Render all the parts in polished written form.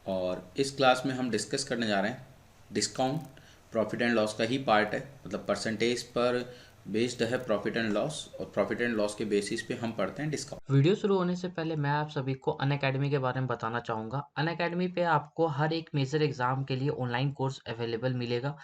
और इस क्लास में हम डिस्कस करने जा रहे हैं डिस्काउंट। प्रॉफिट एंड लॉस का ही पार्ट है, मतलब परसेंटेज पर बेस्ड है प्रॉफिट एंड लॉस, और प्रॉफिट एंड लॉस के बेसिस पे हम पढ़ते हैं डिस्काउंट। वीडियो शुरू होने से पहले मैं आप सभी को अनअकैडमी के बारे में बताना चाहूँगा। अनअकैडमी पे आपको हर एक मेजर एग्ज़ाम के लिए ऑनलाइन कोर्स अवेलेबल मिलेगा।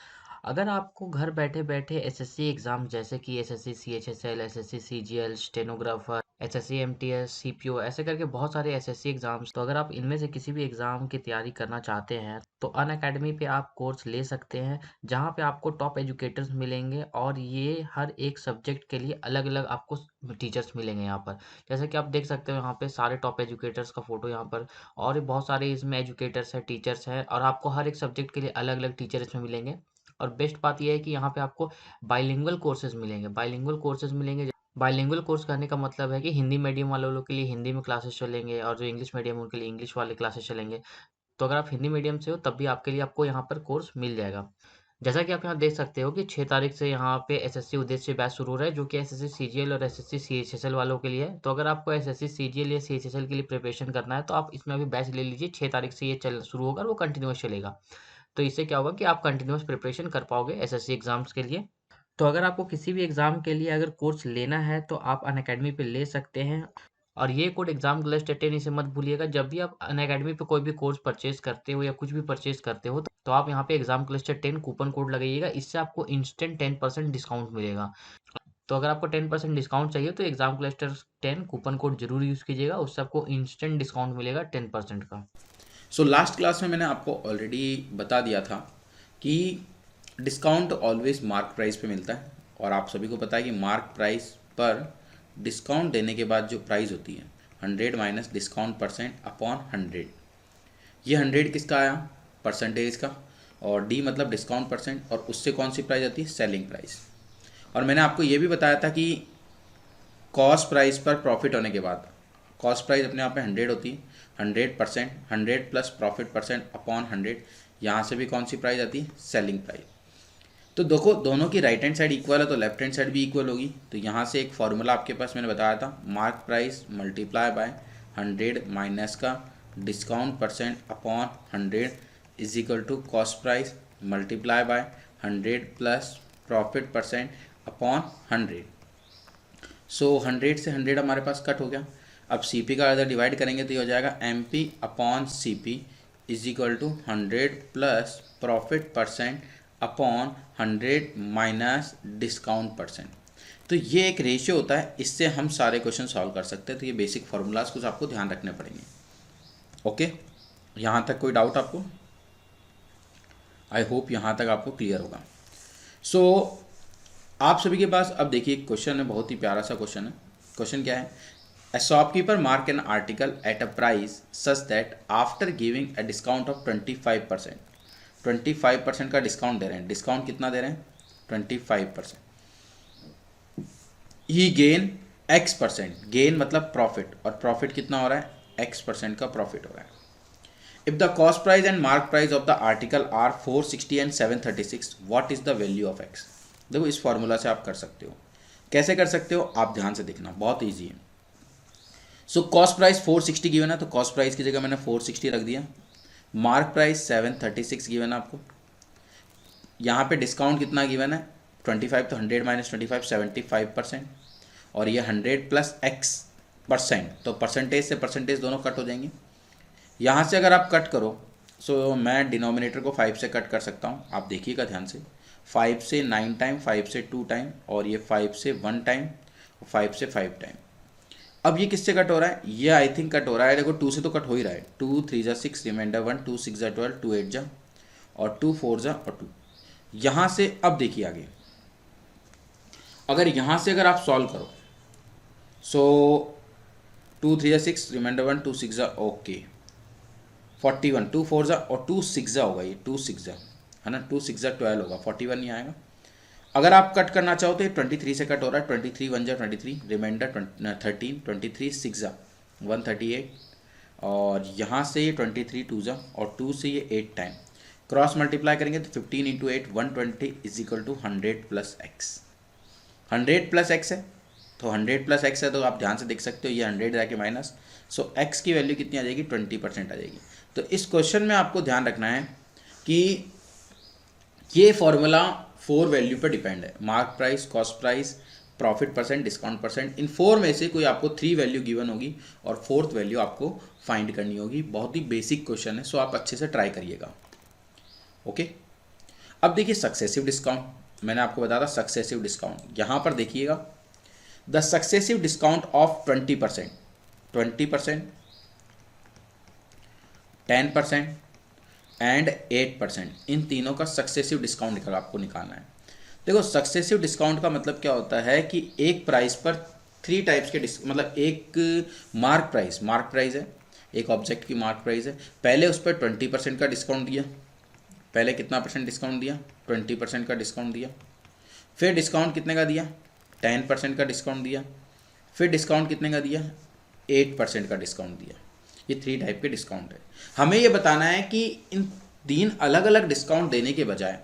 अगर आपको घर बैठे-बैठे एसएससी एग्ज़ाम जैसे कि SSC CHSL, SSC CGL, stenographer, SSC MTS, CPO ऐसे करके बहुत सारे एसएससी एग्ज़ाम्स, तो अगर आप इनमें से किसी भी एग्ज़ाम की तैयारी करना चाहते हैं, तो अनअकैडमी पे आप कोर्स ले सकते हैं, जहाँ पे आपको टॉप एजुकेटर्स मिलेंगे और ये हर एक सब्जेक्ट के लिए अलग-अलग आपको टीचर्स मिलेंगे यहाँ पर। जैसे कि आप देख सकते हो यहाँ पे सारे टॉप एजुकेटर्स का फ़ोटो यहाँ पर, और भी बहुत सारे इसमें एजुकेटर्स हैं, टीचर्स हैं, और आपको हर एक सब्जेक्ट के लिए अलग-अलग टीचर इसमें मिलेंगे। और बेस्ट बात ये है कि यहाँ पे आपको बाइलिंगुअल कोर्सेज़ मिलेंगे। बाइलिंगुअल कोर्स करने का मतलब है कि हिंदी मीडियम वाले लोग के लिए हिंदी में क्लासेस चलेंगे, और जो इंग्लिश मीडियम उनके लिए इंग्लिश वाले क्लासेस चलेंगे। तो अगर आप हिंदी मीडियम से हो तब भी आपके लिए आपको यहाँ पर कोर्स मिल जाएगा। जैसा कि आप यहाँ देख सकते हो कि 6 तारीख से यहाँ पे एसएससी उद्देश्य बैच शुरू हो रहा है, जो कि एसएससी सीजीएल और एसएससी सीएचएसएल वालों के लिए है। तो अगर आपको एसएससी सीजीएल या सीएचएसएल के लिए प्रिपरेशन करना है, तो आप इसमें अभी बैच ले लीजिए। 6 तारीख से ये चल शुरू होगा और वो कंटिन्यूअस चलेगा। तो इससे क्या होगा कि आप कंटिन्यूअस प्रिपरेशन कर पाओगे एसएससी एग्ज़ाम्स के लिए। तो अगर आपको किसी भी एग्ज़ाम के लिए अगर कोर्स लेना है, तो आप अनअकैडमी पे ले सकते हैं। और ये कोड एग्ज़ाम क्लस्टर 10 इसे मत भूलिएगा। जब भी आप अनअकैडमी पे कोई भी कोर्स परचेज़ करते हो या कुछ भी परचेज़ करते हो, तो आप यहाँ पे एग्ज़ाम क्लस्टर 10 कूपन कोड लगाइएगा। इससे आपको इंस्टेंट 10% डिस्काउंट मिलेगा। तो अगर आपको 10% डिस्काउंट चाहिए, तो एग्ज़ाम क्लस्टर 10 कूपन कोड ज़रूर यूज़ कीजिएगा। उससे आपको इंस्टेंट डिस्काउंट मिलेगा 10% का। सो लास्ट क्लास में मैंने आपको ऑलरेडी बता दिया था कि डिस्काउंट ऑलवेज मार्क प्राइस पे मिलता है, और आप सभी को पता है कि मार्क प्राइस पर डिस्काउंट देने के बाद जो प्राइस होती है 100 माइनस डिस्काउंट परसेंट अपॉन 100। ये 100 किसका आया? परसेंटेज का। और डी मतलब डिस्काउंट परसेंट, और उससे कौन सी प्राइस आती है? Selling price. और मैंने आपको ये भी बताया था कि कॉस्ट प्राइस पर प्रॉफिट होने के बाद कॉस्ट प्राइस अपने आप में 100 होती है। 100%, 100 प्लस प्रॉफिट परसेंट अपॉन 100, यहाँ से भी कौन सी प्राइस आती है? Selling price. तो देखो, दोनों की राइट हैंड साइड इक्वल है तो लेफ्ट हैंड साइड भी इक्वल होगी। तो यहाँ से एक फॉर्मूला आपके पास मैंने बताया था, mark price multiply by 100 minus का discount percent upon 100 is equal to cost price multiply by 100 plus profit percent upon 100। So 100 से 100 हमारे पास कट हो गया। अब सी पी का अगर डिवाइड करेंगे तो ये हो जाएगा M P upon C P is equal to 100 plus profit percent upon 100 minus discount percent. तो ये एक रेशियो होता है, इससे हम सारे क्वेश्चन सॉल्व कर सकते हैं। तो ये बेसिक फार्मूलाज कुछ आपको ध्यान रखने पड़ेंगे। ओके, यहाँ तक कोई डाउट आपको? आई होप यहाँ तक आपको क्लियर होगा। सो आप सभी के पास अब देखिए क्वेश्चन है, बहुत ही प्यारा सा क्वेश्चन है। क्वेश्चन क्या है? A shopkeeper mark an article at a price such that after giving a discount of 25%, 25% का डिस्काउंट दे रहे हैं। डिस्काउंट कितना दे रहे हैं? 25%। ही गेन एक्स परसेंट, गेन मतलब प्रॉफिट, और प्रॉफिट कितना हो रहा है? x% का प्रॉफिट हो रहा है। If the cost price and mark price of the article are 460 and 736, what is the value of x? देखो, इस फॉर्मूला से आप कर सकते हो। कैसे कर सकते हो आप ध्यान से देखना, बहुत ईजी है। सो कॉस्ट प्राइस 460 गिवन है, तो कॉस्ट प्राइस की जगह मैंने 460 रख दिया। मार्क प्राइस 736 गिवन है आपको। यहाँ पे डिस्काउंट कितना गिवन है? 25, तो 100 माइनस 25 75%, और ये 100 प्लस एक्स परसेंट, तो परसेंटेज से परसेंटेज दोनों कट हो जाएंगे। यहाँ से अगर आप कट करो, सो मैं डिनोमिनेटर को 5 से कट कर सकता हूँ। आप देखिएगा ध्यान से, 5 से 9 टाइम, 5 से 2 टाइम, और ये 5 से 1 टाइम, 5 से 5 टाइम। अब ये किससे कट हो रहा है? ये आई थिंक कट हो रहा है, देखो 2 से तो कट हो ही रहा है। 2 3 जा 6, रिमाइंडर 1, 2 6 जा 12, 2 8 जा, और 2 4 जा और 2। यहाँ से अब देखिए आगे, अगर यहाँ से अगर आप सॉल्व करो, सो 2 3 जा 6, रिमाइंडर 1, 2 6 जा, ओके 41, 2 4 जा और 2 6 जा होगा, ये 2 6 जा है ना, 2 6 जा 12 होगा, 41 नहीं आएगा। अगर आप कट करना चाहो तो ये 23 से कट हो रहा है। 23 1 जा 23, रिमाइंडर 13, 23 6 जा 138, और यहाँ से ये 23 2 जा, और 2 से ये 8 टाइम क्रॉस मल्टीप्लाई करेंगे तो 15 into 8 120 is equal to 100 plus x. 100 plus x है, तो 100 प्लस एक्स है, तो आप ध्यान से देख सकते हो ये 100 जाके माइनस, सो एक्स की वैल्यू कितनी आ जाएगी? 20% आ जाएगी। तो इस क्वेश्चन में आपको ध्यान रखना है कि ये फॉर्मूला 4 वैल्यू पर डिपेंड है, mark price, cost price, profit percent, discount percent. इन 4 में से कोई आपको 3 वैल्यू गिवन होगी और 4th वैल्यू आपको फाइंड करनी होगी। बहुत ही बेसिक क्वेश्चन है, सो आप अच्छे से ट्राई करिएगा। ओके, अब देखिए सक्सेसिव डिस्काउंट, मैंने आपको बताया था सक्सेसिव डिस्काउंट। यहाँ पर देखिएगा, the successive discount of 20%, 20%, 10% and 8%, इन तीनों का सक्सेसिव डिस्काउंट आपको निकालना है। देखो सक्सेसिव डिस्काउंट का मतलब क्या होता है कि एक प्राइस पर 3 टाइप्स के मतलब एक मार्क प्राइस है, एक ऑब्जेक्ट की मार्क प्राइस है, पहले उस पर 20% का डिस्काउंट दिया, पहले कितना परसेंट डिस्काउंट दिया, 20% का डिस्काउंट दिया, फिर डिस्काउंट कितने का दिया, 10% का डिस्काउंट दिया, फिर डिस्काउंट कितने का दिया, 8% का डिस्काउंट दिया। ये 3 टाइप के डिस्काउंट है। हमें ये बताना है कि इन 3 अलग अलग डिस्काउंट देने के बजाय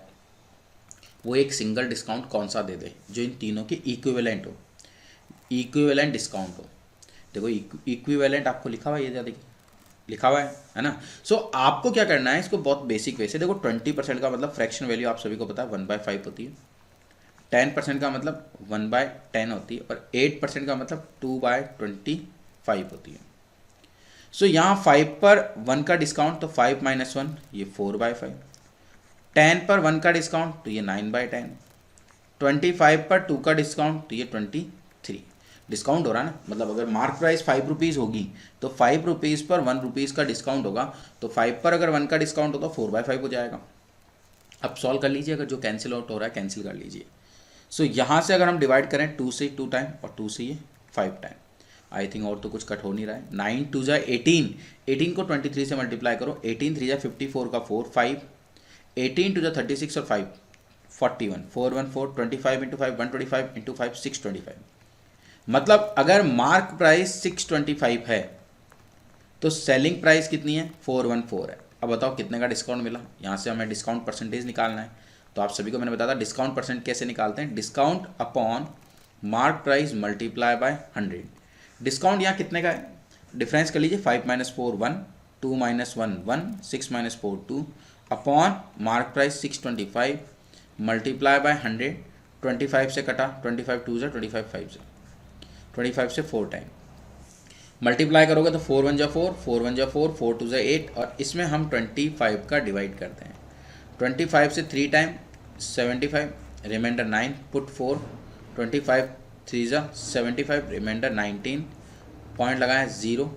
वो एक सिंगल डिस्काउंट कौन सा दे दे जो इन तीनों के इक्विवेलेंट हो, इक्विवेलेंट डिस्काउंट हो। देखो इक्विवेलेंट आपको लिखा हुआ है, ये देखिए लिखा हुआ है ना। सो आपको क्या करना है, इसको बहुत बेसिक वे से देखो। 20% का मतलब फ्रैक्शन वैल्यू आप सभी को पता है 1/5 होती है, 10% का मतलब 1/10 होती है, और 8% का मतलब 2/25 होती है। सो यहाँ 5 पर 1 का डिस्काउंट तो 5 - 1 ये 4/5, 10 पर 1 का डिस्काउंट तो ये 9/10, 25 पर 2 का डिस्काउंट तो ये 23। डिस्काउंट हो रहा है ना, मतलब अगर मार्क प्राइस 5 रुपीज़ होगी तो 5 रुपीज़ पर 1 रुपीज़ का डिस्काउंट होगा, तो 5 पर अगर 1 का डिस्काउंट हो तो 4/5 हो जाएगा। अब सॉल्व कर लीजिए, अगर जो कैंसिल आउट हो रहा है कैंसिल कर लीजिए। सो यहाँ से अगर हम डिवाइड करें 2 से 2 टाइम और 2 से ये 5 टाइम, आई थिंक और तो कुछ कट हो नहीं रहा है। 9 2 जा 18, 18 को 23 से मल्टीप्लाई करो, 18 3 जा 54 का 4 5, 18 2 जा 36 और 5 41, 4 1 4, 25 इंटू 5 125 इंटू 5 625। मतलब अगर मार्क प्राइस 625 है तो सेलिंग प्राइस कितनी है, 414 है। अब बताओ कितने का डिस्काउंट मिला, यहाँ से हमें डिस्काउंट परसेंटेज निकालना है। तो आप सभी को मैंने बताया था डिस्काउंट परसेंट कैसे निकालते हैं, discount upon mark price multiply by 100। Discount यहाँ कितने का है, डिफरेंस कर लीजिए, 5 - 4 1, 2 - 1 1, 6 - 4 2, upon mark price 625 multiply by 100। 25 से कटा, 25 2 जा 25 5 जा 25 से 4 टाइम मल्टीप्लाई करोगे तो 4 1 जा 4, 4 1 जा 4, 4 2 जा 8, और इसमें हम 25 का डिवाइड करते हैं। 25 से 3 टाइम 75, रिमाइंडर 9, पुट 4, 25 3 जा 75, रिमाइंडर 19, पॉइंट लगाएं 0,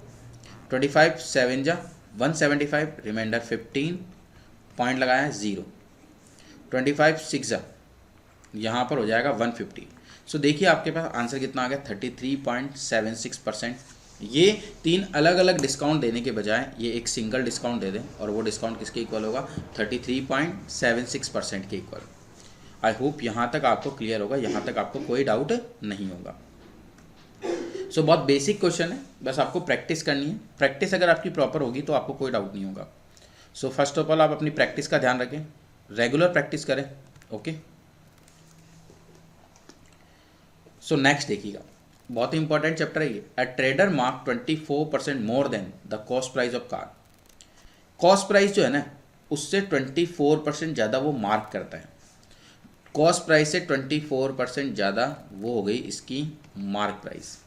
25 7 जा 175, रिमाइंडर 15, पॉइंट लगाएं 0, 25 6 जा यहाँ पर हो जाएगा 150। सो देखिए आपके पास आंसर कितना आ गया, 33.76%। ये 3 अलग अलग डिस्काउंट देने के बजाय ये एक सिंगल डिस्काउंट दे दें, और वो डिस्काउंट किसके इक्वल होगा, 33.76% के इक्वल। आई होप यहाँ तक आपको क्लियर होगा, यहाँ तक आपको कोई डाउट नहीं होगा। सो बहुत बेसिक क्वेश्चन है, बस आपको प्रैक्टिस करनी है। प्रैक्टिस अगर आपकी प्रॉपर होगी तो आपको कोई डाउट नहीं होगा। सो फर्स्ट ऑफ ऑल आप अपनी प्रैक्टिस का ध्यान रखें, रेगुलर प्रैक्टिस करें। ओके, सो नेक्स्ट देखिएगा, बहुत ही इंपॉर्टेंट चैप्टर है ये। A trader mark 24% more than the cost price of car. Cost price जो है ना उससे 24% ज़्यादा वो मार्क करता है। कॉस्ट प्राइस से 24% ज़्यादा वो हो गई इसकी mark price.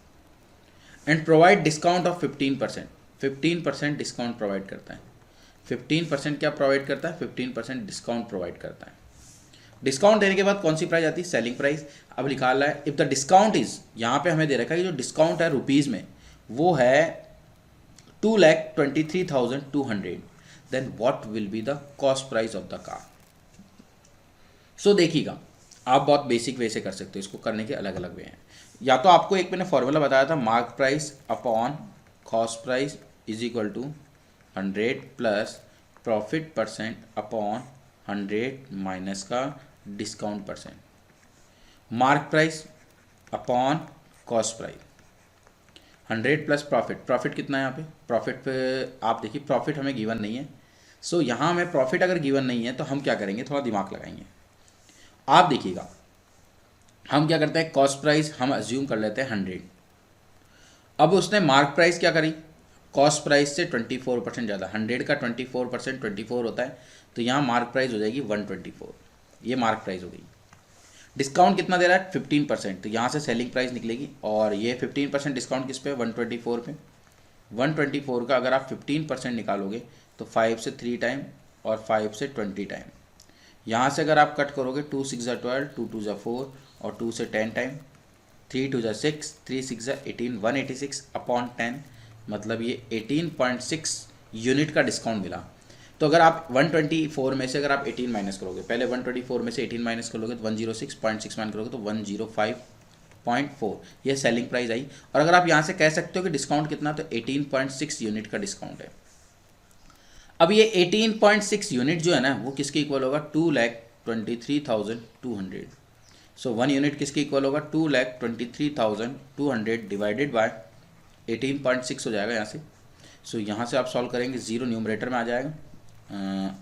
And provide discount of 15%, 15% discount provide करता है। 15% क्या प्रोवाइड करता है, 15% डिस्काउंट प्रोवाइड करता है। डिस्काउंट देने के बाद कौन सी प्राइस आती है, सेलिंग प्राइस। अब लिखा रहा है इफ द डिस्काउंट इज, यहाँ पे हमें दे रखा है कि जो डिस्काउंट है रुपीज़ में वो है 2,23,200, then what will be the cost price of the car. So देखिएगा, आप बहुत बेसिक वे से कर सकते हो, इसको करने के अलग अलग वे हैं। या तो आपको एक मैंने फॉर्मूला बताया था, mark price upon cost price is equal to 100 plus profit percent upon 100 minus का discount percent. Mark price upon cost price, 100 plus profit. Profit कितना है यहाँ पे, प्रॉफिट पे आप देखिए प्रॉफिट हमें गिवन नहीं है। सो यहाँ हमें प्रॉफिट अगर गिवन नहीं है तो हम क्या करेंगे, थोड़ा दिमाग लगाएंगे। आप देखिएगा हम क्या करते हैं, कॉस्ट प्राइस हम अज्यूम कर लेते हैं 100। अब उसने मार्क प्राइस क्या करी, कॉस्ट प्राइस से 24% ज़्यादा, 100 का 24% 24 होता है, तो यहाँ मार्क प्राइस हो जाएगी 124, ये मार्क प्राइस हो गई। डिस्काउंट कितना दे रहा है 15%, तो यहाँ से सेलिंग प्राइस निकलेगी, और ये 15% डिस्काउंट किस पे 124 पे, 124 का अगर आप 15% निकालोगे तो 5 से 3 टाइम और 5 से 20 टाइम, यहाँ से अगर आप कट करोगे 2 6 ज़ा 12, 2 2 ज़ा 4 और 2 से 10 टाइम, 3 2 ज़ा 6, 3 6 ज़ा 18, 186 अपॉन 10, मतलब ये 18.6 यूनिट का डिस्काउंट मिला। तो अगर आप 124 में से अगर आप 18 माइनस करोगे, पहले 124 में से 18 माइनस करोगे तो 106.6 माइनस करोगे तो 105.4, ये सेलिंग प्राइस आई। और अगर आप यहाँ से कह सकते हो कि डिस्काउंट कितना, तो 18.6 यूनिट का डिस्काउंट है। अब ये 18.6 यूनिट जो है ना वो किसके इक्वल होगा 2,23,200। सो 1 यूनिट किसके इक्वल होगा 2,23,200 डिवाइडेड बाय 18.6 हो जाएगा यहाँ से। सो यहाँ से आप सॉल्व करेंगे, 0 न्यूमरेटर में आ जाएगा।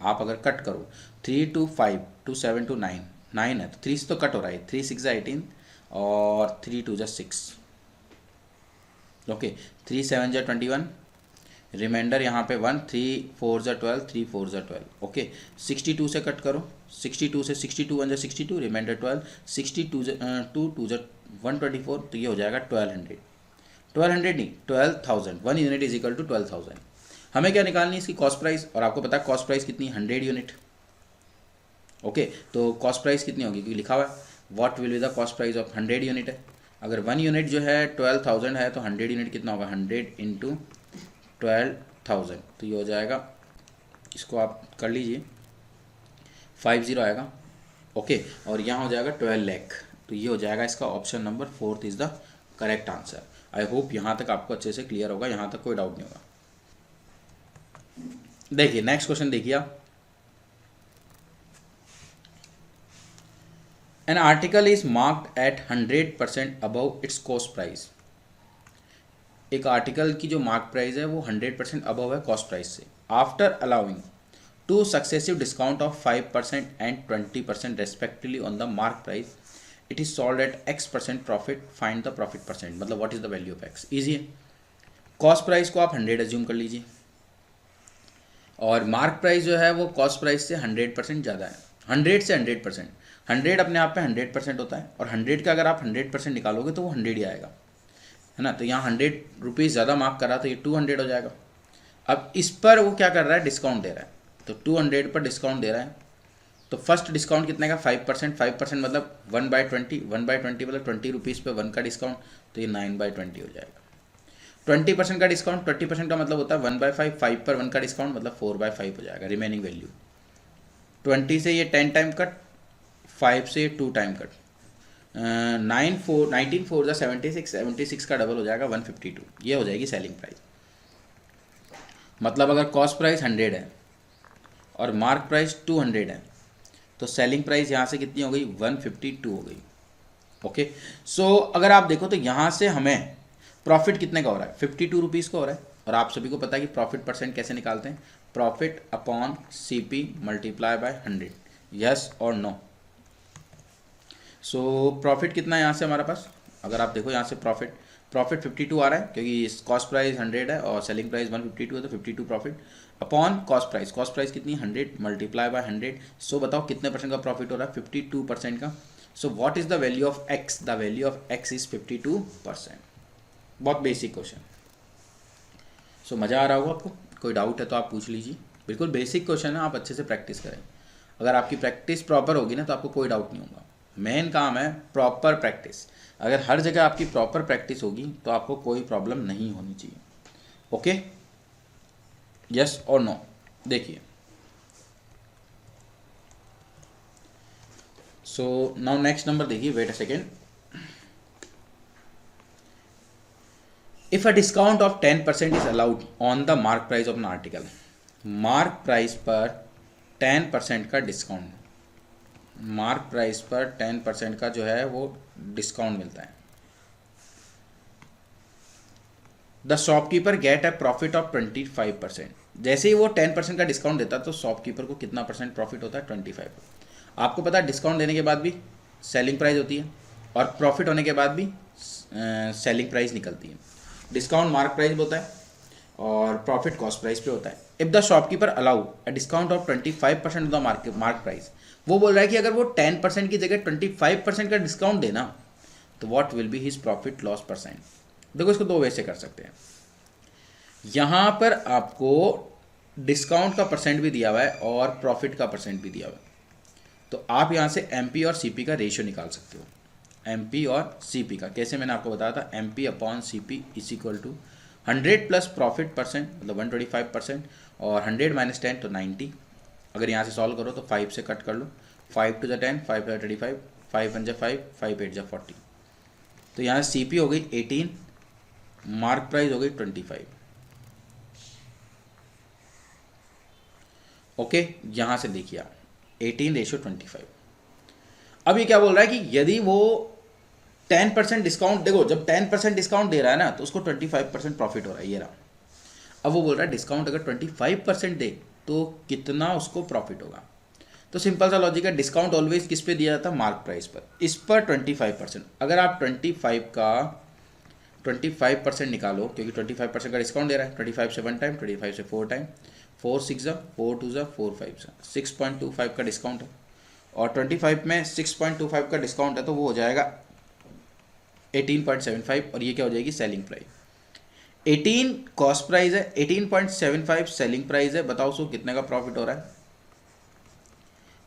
आप अगर कट करो 3 2 5 2 7 2 9 9 है तो 3 से तो कट हो रहा है, 3 6 ज़ा 18 और 3 2 ज़ा 6, ओके 3 7 ज़ा 21, रिमाइंडर यहाँ पे 1, 3 4 ज़ा 12, 3 4 ज़ा 12, ओके 62 से कट करो, 62 से 62 1 ज़ा 62, रिमाइंडर 12, 62 2 2 ज़ा 124, तो ये हो जाएगा 1200 नहीं 12,000, 1 यूनिट इज इक्वल टू 12,000। हमें क्या निकालनी है इसकी कॉस्ट प्राइस, और आपको पता है कॉस्ट प्राइस कितनी 100 यूनिट, ओके तो कॉस्ट प्राइस कितनी होगी, क्योंकि लिखा हुआ है what will be the cost price of 100 unit है। अगर 1 यूनिट जो है 12,000 है तो 100 यूनिट कितना होगा 100 इंटू 12,000, तो ये हो जाएगा, इसको आप कर लीजिए 50 आएगा, ओके और यहाँ हो जाएगा 12 लाख, तो ये हो जाएगा इसका option number 4 is the correct answer. I hope यहाँ तक आपको अच्छे से क्लियर होगा, यहाँ तक कोई डाउट नहीं होगा। देखिए नेक्स्ट क्वेश्चन देखिए आप, an article is marked at 100% above its cost price. एक आर्टिकल की जो मार्क प्राइस है वो 100% अबव है कॉस्ट प्राइस से, after allowing two successive discount of 5% and 20% respectively on the mark price, it is sold at x% profit, find the profit percent, मतलब what is the value of x। Easy है, cost price को आप 100 assume कर लीजिए और mark price जो है वो कॉस्ट प्राइस से 100% ज़्यादा है, 100 से 100%, 100 अपने आप पे 100% होता है, और 100 का अगर आप 100% निकालोगे तो वो 100 ही आएगा, है ना। तो यहाँ 100 रुपीज़ ज़्यादा मार्क करा तो ये 200 हो जाएगा। अब इस पर वो क्या कर रहा है डिस्काउंट दे रहा है, तो 200 पर डिस्काउंट दे रहा है, तो फर्स्ट डिस्काउंट कितने का 5%, 5% मतलब 1/20, 1/20 मतलब 20 रुपीज़ पे 1 का डिस्काउंट, तो ये 9/20 हो जाएगा। 20% का डिस्काउंट, 20% का मतलब होता है 1/5, 5 पर 1 का डिस्काउंट मतलब 4/5 हो जाएगा रिमेनिंग वैल्यू। 20 से ये 10 टाइम कट, 5 से 2 टाइम कट, 19 4 ज़ा 76, 76 का डबल हो जाएगा 152, ये हो जाएगी सेलिंग प्राइस। मतलब अगर कॉस्ट प्राइस 100 है और मार्क प्राइस 200 है तो सेलिंग प्राइस यहाँ से कितनी हो गई 152 हो गई, ओके। सो अगर आप देखो तो यहाँ से हमें प्रॉफिट कितने का हो रहा है 52 रुपीज़ का हो रहा है, और आप सभी को पता है कि प्रॉफिट परसेंट कैसे निकालते हैं, profit upon CP multiply by 100, yes और नो। सो प्रॉफिट कितना है यहाँ से हमारे पास, अगर आप देखो यहाँ से प्रॉफिट 52 आ रहा है क्योंकि कॉस्ट प्राइस 100 है और सेलिंग प्राइस 152 है, तो 52 प्रॉफिट अपॉन कॉस्ट प्राइस कितनी 100 मल्टीप्लाई बाय 100। सो बताओ कितने परसेंट का प्रॉफिट हो रहा है 52% का। So what is the value of x, the value of x is 52%। बहुत बेसिक क्वेश्चन। सो मज़ा आ रहा होगा आपको, कोई डाउट है तो आप पूछ लीजिए, बिल्कुल बेसिक क्वेश्चन है, आप अच्छे से प्रैक्टिस करें। अगर आपकी प्रैक्टिस प्रॉपर होगी ना तो आपको कोई डाउट नहीं होगा। मेन काम है प्रॉपर प्रैक्टिस, अगर हर जगह आपकी प्रॉपर प्रैक्टिस होगी तो आपको कोई प्रॉब्लम नहीं होनी चाहिए, ओके यस और नो। देखिए सो नाउ नेक्स्ट नंबर देखिए, wait a second. If a discount of 10% is allowed on the mark price of an article, mark price पर 10% का डिस्काउंट, मार्क प्राइस पर 10% का जो है वो डिस्काउंट मिलता है, the shopkeeper get a profit of 25%। जैसे ही वो 10% का डिस्काउंट देता है तो शॉपकीपर को कितना परसेंट प्रॉफिट होता है 25। आपको पता है डिस्काउंट देने के बाद भी सेलिंग प्राइस होती है और प्रॉफिट होने के बाद भी सेलिंग प्राइस निकलती है। डिस्काउंट मार्क प्राइस होता है और प्रॉफिट कॉस्ट प्राइस पे होता है। If the shopkeeper allow a discount of 25% of the mark price, वो बोल रहा है कि अगर वो 10% की जगह 25% का डिस्काउंट देना तो what will be his profit loss percent. देखो इसको दो वे से कर सकते हैं। यहाँ पर आपको डिस्काउंट का परसेंट भी दिया हुआ है और प्रॉफिट का परसेंट भी दिया हुआ है, तो आप यहाँ से एमपी और सीपी का रेशियो निकाल सकते हो। एमपी और सीपी का कैसे, मैंने आपको बताया था, MP upon CP is equal to 100 plus profit percent मतलब 125% और 100 माइनस 10 तो 90। अगर यहाँ से सॉल्व करो तो 5 से कट कर लो, 5 टू द 10, 5 टू द 25, 5 1 जा 5, 5 8 जा 40। तो यहाँ सी पी हो गई 18, मार्क प्राइस हो गई 25। ओके, यहाँ से देखिए आप 18:25। अब ये क्या बोल रहा है कि यदि वो 10% डिस्काउंट, देखो जब 10% डिस्काउंट दे रहा है ना तो उसको 25% प्रॉफिट हो रहा है, ये रहा। अब वो बोल रहा है डिस्काउंट अगर 25% दे तो कितना उसको प्रॉफिट होगा। तो सिंपल सा लॉजिक है, डिस्काउंट ऑलवेज किस पे दिया जाता है, मार्क प्राइस पर। इस पर 25%, अगर आप 25% निकालो, क्योंकि 25% का डिस्काउंट दे रहा है, 25 से 1 टाइम, 25 से 4 टाइम, 4 6 जा 4 2 जा 4 5 जा 6.25 का डिस्काउंट है, और 25 में 6.25 का डिस्काउंट है तो वो हो जाएगा 18.75, और ये क्या हो जाएगी, सेलिंग प्राइस। 18 कॉस्ट प्राइस है, 18.75 सेलिंग प्राइस है। बताओ उसको कितने का प्रॉफिट हो रहा है।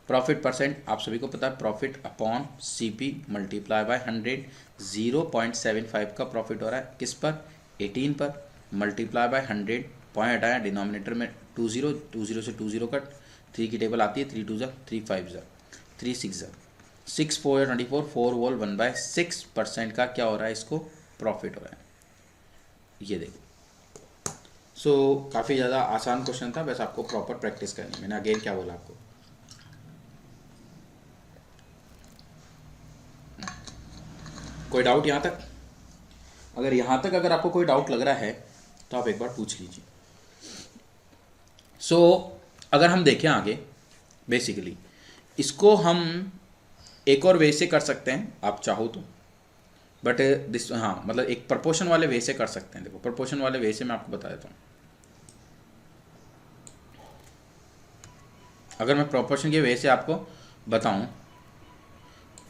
प्रॉफिट परसेंट आप सभी को पता है, profit upon CP multiply by 100, 0.75 का प्रॉफिट हो रहा है किस पर, 18 पर, मल्टीप्लाई बाय 100, पॉइंट हटाया डिनोमिनेटर में 20, 20 से 20 कट, 3 की टेबल आती है, 3 2 जा 3 5 जा 3 6 जा 6 4 24, 4 वोल 1/6% का क्या हो रहा है, इसको प्रॉफिट हो रहा है। ये देखो, सो काफ़ी ज़्यादा आसान क्वेश्चन था, बस आपको प्रॉपर प्रैक्टिस करनी है। मैंने अगेन क्या बोला आपको, कोई डाउट यहाँ तक? अगर यहाँ तक अगर आपको कोई डाउट लग रहा है तो आप एक बार पूछ लीजिए। सो अगर हम देखें आगे, बेसिकली इसको हम एक और वे से कर सकते हैं आप चाहो तो, बट दिस, हाँ मतलब एक प्रपोर्शन वाले वे से कर सकते हैं। देखो प्रपोर्शन वाले वे से मैं आपको बता देता हूँ। अगर मैं प्रोपोर्शन के वे से आपको बताऊँ,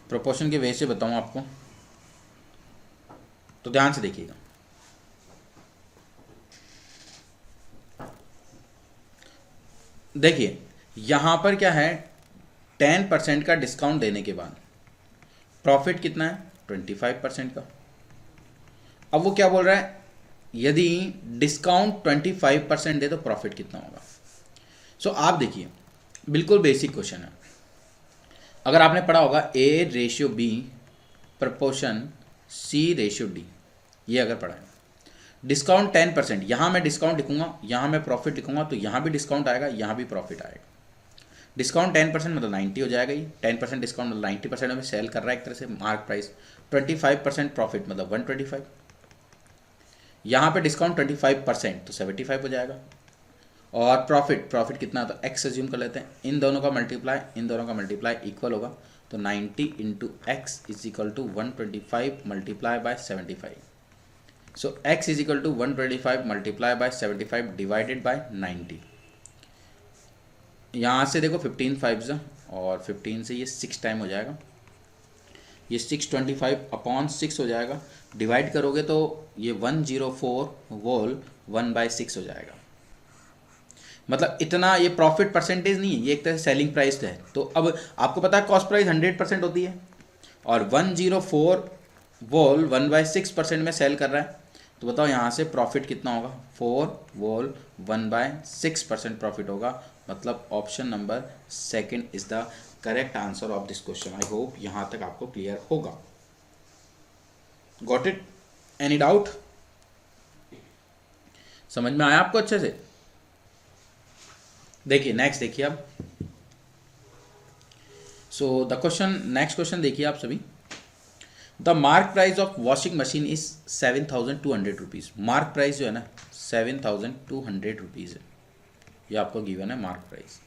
प्रोपोर्शन के वे से बताऊँ आपको, तो ध्यान से देखिएगा। देखिए यहाँ पर क्या है, 10% का डिस्काउंट देने के बाद प्रॉफिट कितना है, 25% का। अब वो क्या बोल रहा है, यदि डिस्काउंट 25% दे तो प्रॉफिट कितना होगा। सो आप देखिए, बिल्कुल बेसिक क्वेश्चन है। अगर आपने पढ़ा होगा A/B प्रपोर्शन C/D, ये अगर पढ़ा है, डिस्काउंट 10%, यहाँ मैं डिस्काउंट लिखूंगा, यहाँ मैं प्रॉफिट लिखूंगा, तो यहाँ भी डिस्काउंट आएगा, यहाँ भी प्रॉफिट आएगा। डिस्काउंट 10% मतलब 90 हो जाएगा, ये 10% डिस्काउंट मतलब 90% में सेल कर रहा है एक तरह से, मार्क प्राइस 25% प्रॉफिट मतलब 125। यहाँ पे डिस्काउंट 25% तो 75 हो जाएगा, और प्रॉफिट कितना, तो एक्स एज्यूम कर लेते हैं, इन दोनों का मल्टीप्लाई इक्वल होगा, तो 90 into x is equal to 125 multiply by 75। So x is equal to 125 multiply by 75 divided by 90। यहाँ से देखो 15 5 और 15 से ये 6 टाइम हो जाएगा, ये 625 अपॉन 6 हो जाएगा, डिवाइड करोगे तो ये 104 वोल 1/6 हो जाएगा। मतलब इतना, ये प्रॉफिट परसेंटेज नहीं है, ये एक तरह से सेलिंग प्राइस है। तो अब आपको पता है कॉस्ट प्राइस 100% होती है, और 104 वोल 1/6% में सेल कर रहा है, तो बताओ यहाँ से प्रॉफिट कितना होगा, 4 वोल 1/6% प्रॉफिट होगा। मतलब option number second is the correct answer of this question. I hope यहाँ तक आपको क्लियर होगा। Got it? Any doubt? समझ में आया आपको अच्छे से? देखिए नेक्स्ट देखिए अब। So the question, next question देखिए आप सभी। The mark price of washing machine is 7,200 rupees. Mark price जो है ना 7,200 रुपीज़ है, ये आपको गिवन है mark price.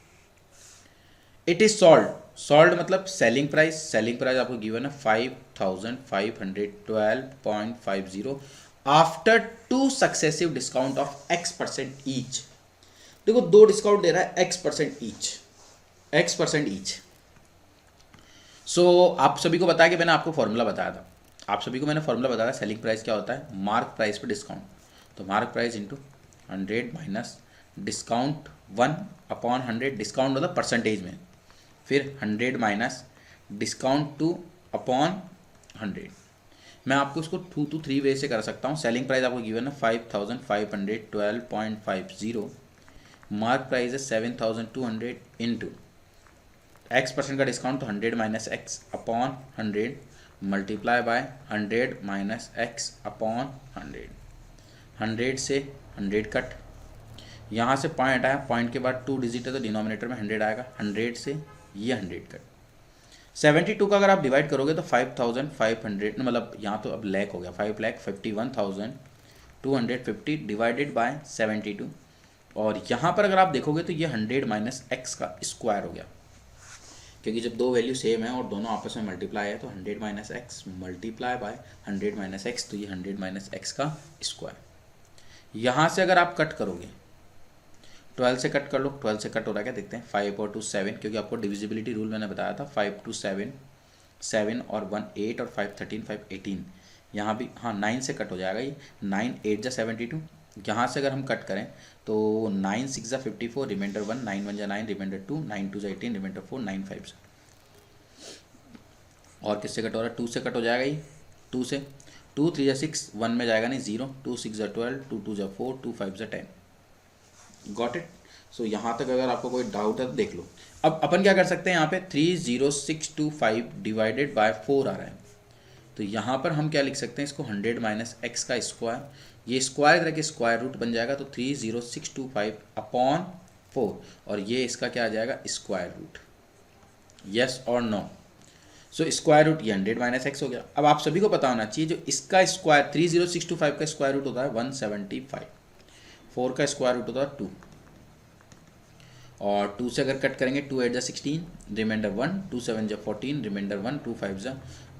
It is sold मतलब सेलिंग प्राइस आपको गिवन है 5,512.50 after 2 successive discount of x% each. देखो 2 डिस्काउंट दे रहा है x% ईच। सो आप सभी को बताया कि मैंने आपको फॉर्मूला बताया था, आप सभी को मैंने फॉर्मूला बताया था सेलिंग प्राइस क्या होता है, मार्क प्राइस पे डिस्काउंट। तो mark price into 100 minus discount 1/100, discount मतलब परसेंटेज में, फिर 100 माइनस डिस्काउंट 2/100। मैं आपको इसको 2 to 3 वे से कर सकता हूँ। सेलिंग प्राइस आपको गिवन है 5512.50, मार्क प्राइस है 7200 इंटू x% का डिस्काउंट तो 100 minus x upon 100 multiply by 100 minus x upon 100 से 100 कट, यहाँ से पॉइंट आया, पॉइंट के बाद 2 डिजिट है तो डिनोमिनेटर में 100 आएगा, 100 से ये 100 कट। 72 का अगर आप डिवाइड करोगे तो 5500, मतलब यहाँ तो अब लैक हो गया, 5,51,250 डिवाइडेड बाय 72, और यहाँ पर अगर आप देखोगे तो ये 100 माइनस एक्स का स्क्वायर हो गया, क्योंकि जब दो वैल्यू सेम है और दोनों आपस में मल्टीप्लाई है तो 100 minus x multiply by 100 minus x, तो ये 100 माइनस एक्स का स्क्वायर। यहाँ से अगर आप कट करोगे 12 से कट कर लो, 12 से कट हो रहा है क्या देखते हैं, 5 और 2 7, क्योंकि आपको डिविजिबिलिटी रूल मैंने बताया था, 5 2 7, 7 और 1 8 और 5 13, 5 18, यहाँ भी हाँ 9 से कट हो जाएगा ये, 9 8 जा 72, यहाँ से अगर हम कट करें तो 9 6 जा 54, रिमाइंडर 1, 9 1 जा 9, रिमाइंडर 2, 9 2 जा 18, रिमाइंडर 4, 9 5 से। और किससे कट हो रहा है, 2 से कट हो जाएगा ये, 2 से, 2 3 जा 6, 1 में जाएगा नहीं 0, 2 6 जा 12, 2 2 जा 4, 2 5 जा 10। Got it. सो यहाँ तक अगर आपको कोई डाउट है तो देख लो। अब अपन क्या कर सकते हैं, यहाँ पे 30625 डिवाइडेड बाय 4 आ रहा है, तो यहाँ पर हम क्या लिख सकते हैं इसको, 100 माइनस एक्स का स्क्वायर, ये स्क्वायर करके स्क्वायर रूट बन जाएगा, तो 30625 अपॉन 4, और ये इसका क्या आ जाएगा, स्क्वायर रूट। यस और नो। सो स्क्वायर रूट ये 100 माइनस एक्स हो गया। अब आप सभी को पता होना चाहिए जो इसका स्क्वायर 30625 का स्क्वायर रूट होता है 175, 4 का स्क्वायर रूट होता है 2, और 2 से अगर कट करेंगे 2 8 जा 16, रिमाइंडर 1, 2 7 जा 14, रिमाइंडर 1, 2 5 जा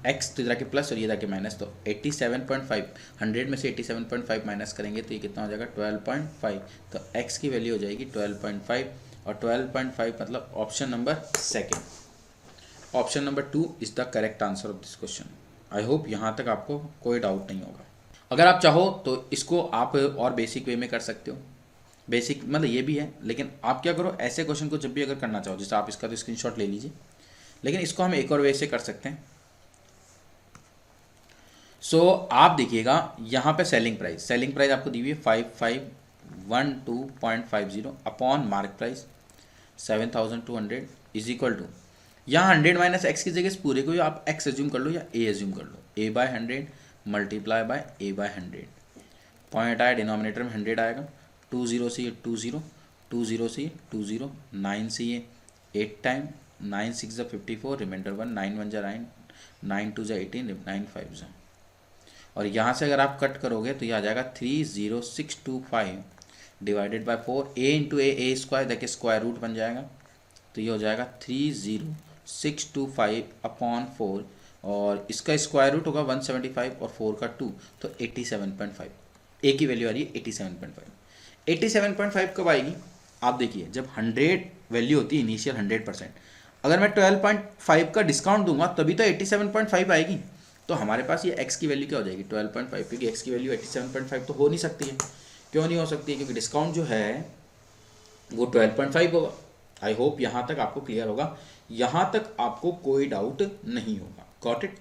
एक्स, तो इधर के प्लस और ये इधर के माइनस, तो 87.5, 100 में से 87.5 माइनस करेंगे तो ये कितना हो जाएगा 12.5, तो एक्स की वैल्यू हो जाएगी 12.5, और 12.5 मतलब option number second, option number 2 is the correct answer of this question. I hope यहाँ तक आपको कोई डाउट नहीं होगा। अगर आप चाहो तो इसको आप और बेसिक वे में कर सकते हो, बेसिक मतलब ये भी है, लेकिन आप क्या करो, ऐसे क्वेश्चन को जब भी अगर करना चाहो, जैसे आप इसका तो स्क्रीनशॉट ले लीजिए, लेकिन इसको हम एक और वे से कर सकते हैं। सो आप देखिएगा यहाँ पे सेलिंग प्राइस आपको दी हुई है 5512.50 upon mark price 7200 is equal to, यहाँ 100 माइनस एक्स की जगह इस पूरे को आप एक्स एज्यूम कर लो या ए एज्यूम कर लो, a by 100 multiply by a by 100, point आया डिनोमिनेटर में 100 आएगा, 2 0 से ये 2 0, 2 0 से ये 2 0, 9 से ये 8 टाइम, 9 6 जा 54, रिमाइंडर 1, 9 1 जा 9, 9 2 जा 18, 9 5 जा, और यहाँ से अगर आप कट करोगे तो ये आ जाएगा 30625 divided by 4, a into A square देखिए स्क्वायर रूट बन जाएगा, तो ये हो जाएगा 30625 अपॉन 4, और इसका स्क्वायर रूट होगा 175 और 4 का 2, तो 87.5, ए की वैल्यू आ रही है 87.5। 87.5 कब आएगी, आप देखिए जब 100 वैल्यू होती है इनिशियल 100%, अगर मैं 12.5 का डिस्काउंट दूंगा तभी तो 87.5 आएगी, तो हमारे पास ये x की वैल्यू क्या हो जाएगी 12.5, क्योंकि x की वैल्यू 87.5 तो हो नहीं सकती है। क्यों नहीं हो सकती है, क्योंकि डिस्काउंट जो है वो 12.5 होगा। आई होप यहाँ तक आपको क्लियर होगा, यहाँ तक आपको कोई डाउट नहीं होगा। Got it,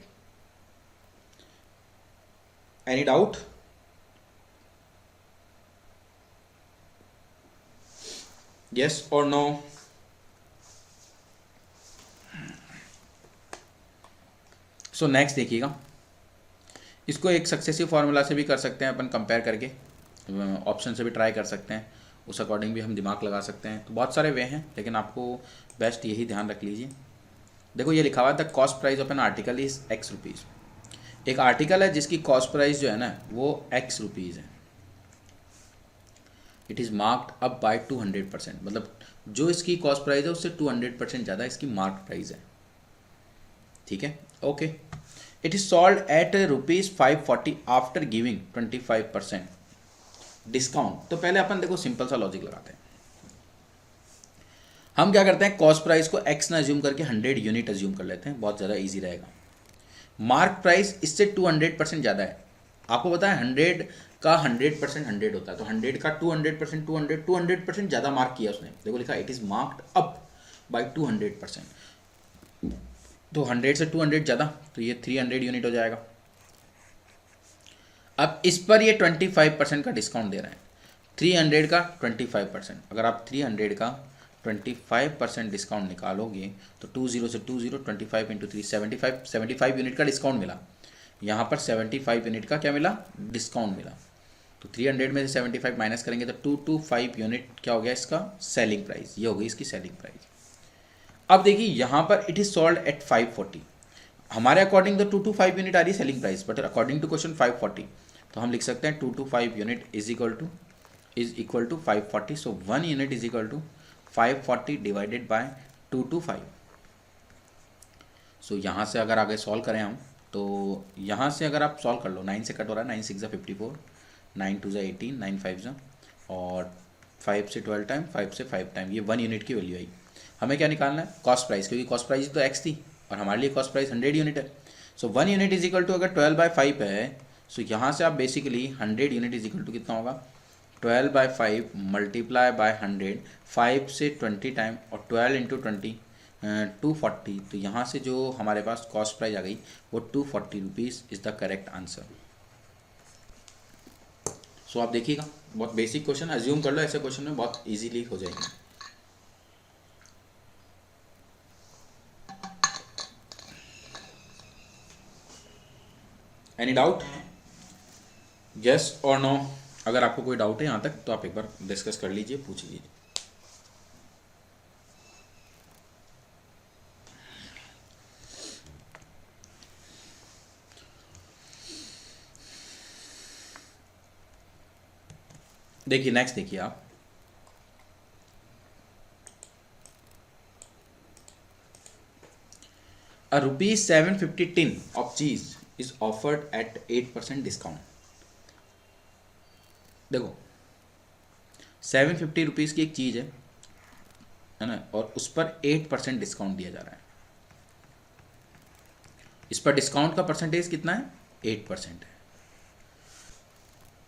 any doubt? Yes और नो? सो नेक्स्ट देखिएगा, इसको एक सक्सेसिव फार्मूला से भी कर सकते हैं अपन, कंपेयर करके ऑप्शन से भी ट्राई कर सकते हैं, उस अकॉर्डिंग भी हम दिमाग लगा सकते हैं। तो बहुत सारे वे हैं, लेकिन आपको बेस्ट यही ध्यान रख लीजिए। देखो ये लिखा हुआ है the cost price of an article is x rupees. एक आर्टिकल है जिसकी कॉस्ट प्राइस जो है ना वो एक्स रुपीज़ है, it is marked up by 200%, मतलब जो इसकी कॉस्ट प्राइस है उससे 200% ज़्यादा इसकी मार्क प्राइस है। ठीक है, okay. It is sold eight ₹540 after giving 25% discount. तो पहले अपन देखो सिंपल सा लॉजिक लगाते हैं। हम क्या करते हैं, कॉस्ट प्राइस को एक्स ना अज्यूम करके 100 यूनिट अज्यूम कर लेते हैं, बहुत ज़्यादा ईजी रहेगा। मार्क प्राइस इससे 200% ज़्यादा है। आपको पता है 100 का 100% 100 होता है, तो 100 का 200% 200% ज़्यादा मार्क किया उसने। देखो लिखा it is marked up by 200%, तो 100 से 200 ज़्यादा, तो ये 300 यूनिट हो जाएगा। अब इस पर ये 25% का डिस्काउंट दे रहे हैं, 300 का 25%। अगर आप 300 का 25% डिस्काउंट निकालोगे तो 20 से 20 25 इंटू 3 75 यूनिट का डिस्काउंट मिला। यहाँ पर 75 यूनिट का क्या मिला, डिस्काउंट मिला। तो 300 में से 75 माइनस करेंगे तो 225 यूनिट क्या हो गया इसका सेलिंग प्राइस, ये हो गई इसकी सेलिंग प्राइस। अब देखिए यहाँ पर इट इज सोल्ड एट 540, हमारे अकॉर्डिंग तो 225 यूनिट आ रही है selling price, but according to question 540, तो हम लिख सकते हैं 225 unit is equal to 540। So 1 unit is equal to 540 divided by 225। So यहाँ से अगर आगे सॉल्व करें हम, तो यहाँ से अगर आप सॉल्व कर लो, 9 से कट हो रहा है, 9 6 54, 9 2 18, 9 5 और 5 से 12 टाइम, 5 से 5 टाइम, ये 1 यूनिट की वैल्यू आई। हमें क्या निकालना है, कॉस्ट प्राइस, क्योंकि कॉस्ट प्राइस तो एक्स थी और हमारे लिए कॉस्ट प्राइस 100 यूनिट है। So 1 unit is equal to अगर 12/5 है, सो यहाँ से आप basically 100 unit is equal to कितना होगा, 12/5 मल्टीप्लाई बाय 100, 5 से 20 टाइम और 12 इंटू 20 240। तो यहाँ से जो हमारे पास कॉस्ट प्राइस आ गई वो 240 rupees is the correct answer. So आप देखिएगा, बहुत बेसिक क्वेश्चन, अज्यूम कर लो ऐसे क्वेश्चन में बहुत इजीली हो जाएंगे। एनी डाउट, यस और नो? अगर आपको कोई डाउट है यहाँ तक तो आप एक बार डिस्कस कर लीजिए, पूछ लीजिए। देखिए नेक्स्ट देखिए आप, a ₹750 tin of cheese is offered at 8% discount. देखो 750 रुपीज़ की एक चीज़ है ना, और उस पर 8% डिस्काउंट दिया जा रहा है। इस पर डिस्काउंट का परसेंटेज कितना है, 8% है।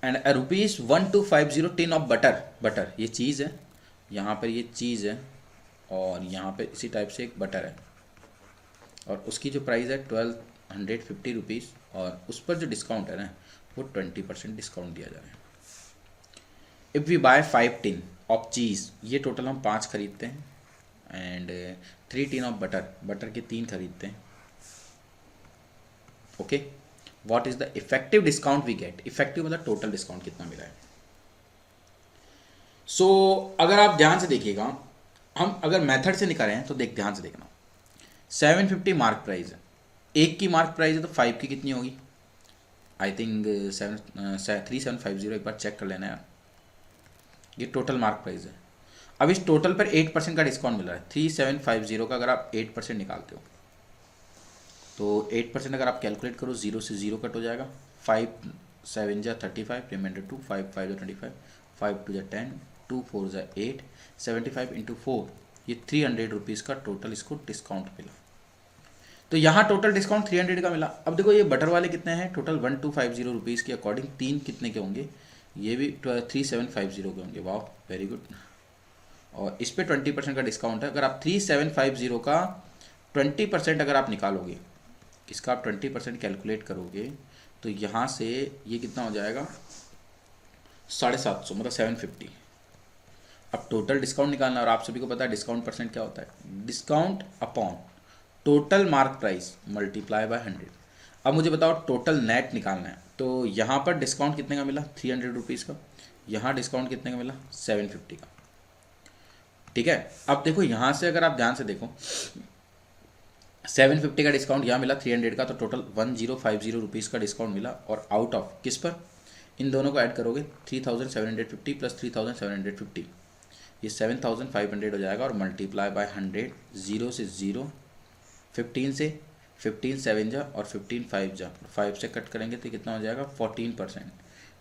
एंड ₹1250 टिन ऑफ बटर ये चीज़ है, यहाँ पर ये चीज़ है और यहाँ पे इसी टाइप से एक बटर है, और उसकी जो प्राइस है 1250 रुपीज़, और उस पर जो डिस्काउंट है ना वो 20% डिस्काउंट दिया जा रहा है। If we buy 5 tin of cheese, ये टोटल हम 5 खरीदते हैं, एंड 3 टिन ऑफ बटर के 3 खरीदते हैं। Okay, what is the effective discount we get, effective मतलब टोटल डिस्काउंट कितना मिला है। सो अगर आप ध्यान से देखिएगा, हम अगर मेथड से निकालें हैं तो ध्यान से देखना, 750 मार्क प्राइस है, एक की मार्क प्राइस है तो 5 की कितनी होगी, आई थिंक 3750, एक बार चेक कर लेना यार, ये टोटल मार्क प्राइस है। अब इस टोटल पर 8% का डिस्काउंट मिल रहा है, 3750 का अगर आप 8% निकालते हो तो 8% अगर आप कैलकुलेट करो, 0 से 0 कट हो जाएगा, 5 7 जा 35, रिमाइंडर 2, 5 5 जा 25, 5 2 जा 10, 2 4 जा 8, 75 इंटू 4, ये 300 रुपीज़ का टोटल इसको डिस्काउंट मिला। तो यहाँ टोटल डिस्काउंट 300 का मिला। अब देखो ये बटर वाले कितने हैं, टोटल 1250 रुपीज़ के अकॉर्डिंग 3 कितने के होंगे, ये भी 3750 के होंगे। वाह वेरी गुड। और इस पर 20% का डिस्काउंट है। अगर आप 3750 का 20% अगर आप निकालोगे, इसका आप 20% कैलकुलेट करोगे तो यहाँ से ये कितना हो जाएगा, 750, मतलब 750। अब टोटल डिस्काउंट निकालना, और आप सभी को पता है डिस्काउंट परसेंट क्या होता है, discount upon total mark price multiply by 100। अब मुझे बताओ टोटल नेट निकालना है, तो यहाँ पर डिस्काउंट कितने का मिला, 300 रुपीज़ का, यहाँ डिस्काउंट कितने का मिला, 750 का। ठीक है, अब देखो यहाँ से अगर आप ध्यान से देखो, 750 का डिस्काउंट यहाँ मिला, 300 का, तो टोटल 1050 रुपीज़ का डिस्काउंट मिला। और आउट ऑफ किस पर, इन दोनों को ऐड करोगे 3750 प्लस 3750, ये 7500 हो जाएगा, और मल्टीप्लाई बाय 100, 0 से 0, 15 से 15 7 जा और 15 5 जा, 5 से कट करेंगे तो कितना हो जाएगा 14%।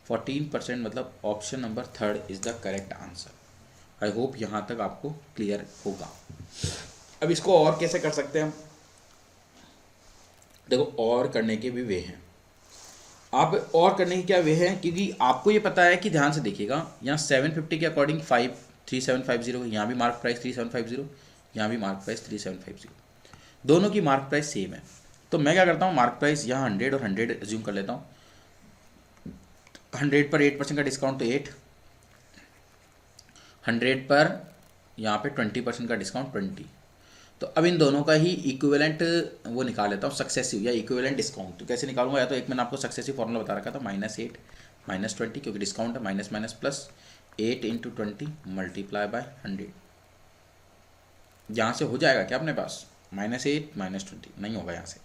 14% मतलब option number third is the correct answer. I hope यहाँ तक आपको क्लियर होगा। अब इसको और कैसे कर सकते हैं हम, देखो और करने के भी वे हैं। आप और करने की क्या वे है, क्योंकि आपको ये पता है कि ध्यान से देखिएगा यहाँ 750 के अकॉर्डिंग 3750, यहाँ भी मार्क प्राइस 3750, यहाँ भी मार्क प्राइस 3750, दोनों की मार्क प्राइस सेम है। तो मैं क्या करता हूँ, मार्क प्राइस यहाँ 100 और 100 एज्यूम कर लेता हूँ। 100 पर 8% का डिस्काउंट तो 8, 100 पर यहाँ पे 20% का डिस्काउंट 20। तो अब इन दोनों का ही इक्विवेलेंट वो निकाल लेता हूँ, सक्सेसिव या इक्विवेलेंट डिस्काउंट। तो कैसे निकालूंगा, या तो एक मैंने आपको सक्सेसिव फॉर्मूला बता रखा था, -8 -20, क्योंकि डिस्काउंट है, minus minus plus 8 × 20 multiply by 100। यहाँ से हो जाएगा क्या अपने पास, -8 -20 नहीं होगा यहाँ से,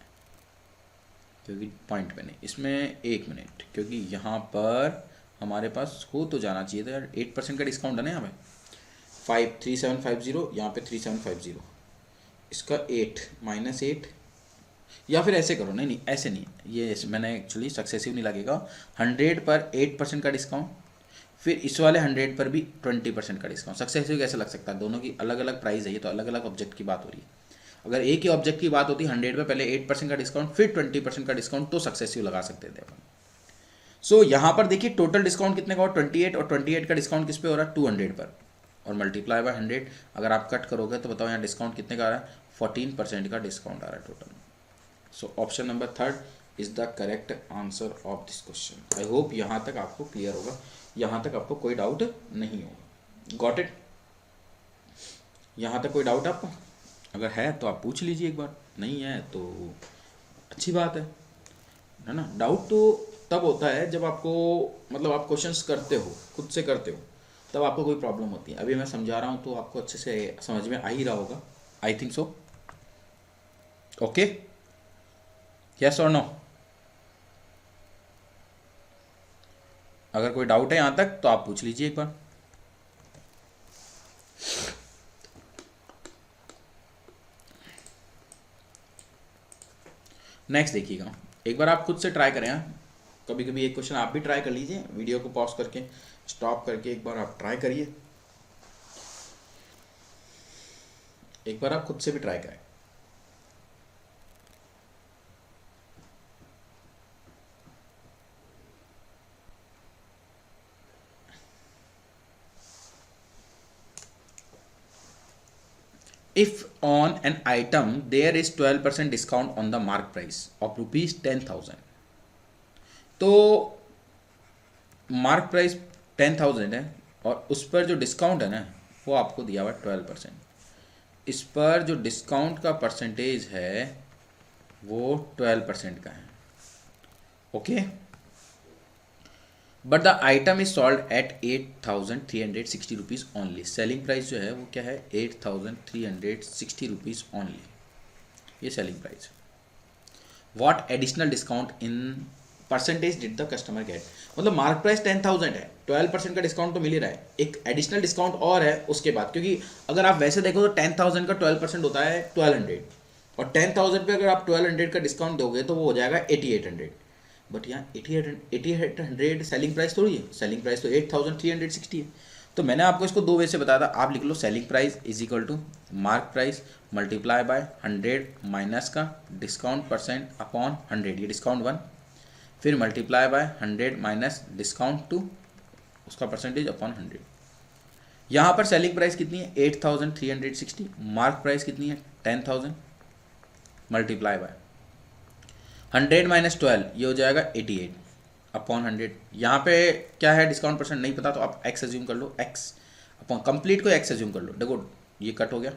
क्योंकि पॉइंट में नहीं। इसमें 1 मिनट, क्योंकि यहाँ पर हमारे पास हो तो जाना चाहिए था यार, 8% का डिस्काउंट है ना यहाँ पे। 3750, यहाँ पे 3750, इसका 8 -8, या फिर ऐसे करो, नहीं ऐसे नहीं, ये मैंने एक्चुअली सक्सेसिव नहीं लगेगा। 100 पर 8% का डिस्काउंट, फिर इस वाले 100 पर भी 20% का डिस्काउंट। सक्सेसिव कैसे लग सकता है, दोनों की अलग अलग प्राइस है, ये तो अलग अलग ऑब्जेक्ट की बात हो रही है। अगर एक ही ऑब्जेक्ट की बात होती 100 पर पहले 8% का डिस्काउंट फिर 20% का डिस्काउंट, तो सक्सेसिव लगा सकते थे अपन। सो यहाँ पर देखिए टोटल डिस्काउंट कितने का हो, 28, और 28 का डिस्काउंट किस पे हो रहा है, 200 पर, और मल्टीप्लाई बाय 100। अगर आप कट करोगे तो बताओ यहाँ डिस्काउंट कितने का आ रहा है, 14% का डिस्काउंट आ रहा है total. So option number third is the correct answer of this question. I hope यहाँ तक आपको क्लियर होगा, यहाँ तक आपको कोई डाउट नहीं होगा। गॉट इट, यहाँ तक कोई डाउट आपको, अगर है तो आप पूछ लीजिए एक बार, नहीं है तो अच्छी बात है ना। डाउट तो तब होता है जब आपको मतलब आप क्वेश्चंस करते हो, खुद से करते हो, तब आपको कोई प्रॉब्लम होती है। अभी मैं समझा रहा हूँ तो आपको अच्छे से समझ में आ ही रहा होगा, I think so. Okay, yes और नो। अगर कोई डाउट है यहाँ तक तो आप पूछ लीजिए एक बार। नेक्स्ट देखिएगा, एक बार आप खुद से ट्राई करें। कभी कभी एक क्वेश्चन आप भी ट्राई कर लीजिए, वीडियो को पॉज करके स्टॉप करके एक बार आप ट्राई करिए, एक बार आप खुद से भी ट्राई करें। If on an item there is 12% discount on the mark price of ₹10,000, तो मार्क प्राइस 10,000 है और उस पर जो डिस्काउंट है ना वो आपको दिया हुआ 12%। इस पर जो डिस्काउंट का परसेंटेज है वो 12% का है। Okay, but the item is sold at 8,360 rupees only. Selling price जो है वो क्या है, 8,360 रुपीज़ ओनली, ये selling price. What additional discount in percentage did the customer get, मतलब मार्क प्राइस 10,000 है, 12% का डिस्काउंट तो मिल ही रहा है, एक एडिशनल डिस्काउंट और है उसके बाद, क्योंकि अगर आप वैसे देखो तो 10,000 का 12% होता है 1200, और 10,000 पे अगर आप 1200 का डिस्काउंट दोगे तो वो हो जाएगा 8,800। बट यहाँ 8,800 सेलिंग प्राइस थोड़ी है, सेलिंग प्राइस तो 8,360 है। तो मैंने आपको इसको दो वे से बताया था, आप लिख लो selling price is equal to mark price multiply by 100 minus का डिस्काउंट परसेंट अपॉन 100, ये डिस्काउंट 1, फिर मल्टीप्लाई बाय 100 माइनस डिस्काउंट 2, उसका परसेंटेज अपॉन 100। यहाँ पर सेलिंग प्राइस कितनी है 8,360, मार्क प्राइस कितनी है 10,000, मल्टीप्लाई बाय 100 माइनस 12, ये हो जाएगा 88 अपॉन 100। यहाँ पे क्या है डिस्काउंट परसेंट नहीं पता तो आप x एज्यूम कर लो, x अपॉन कंप्लीट को x एज्यूम कर लो। देखो ये कट हो गया,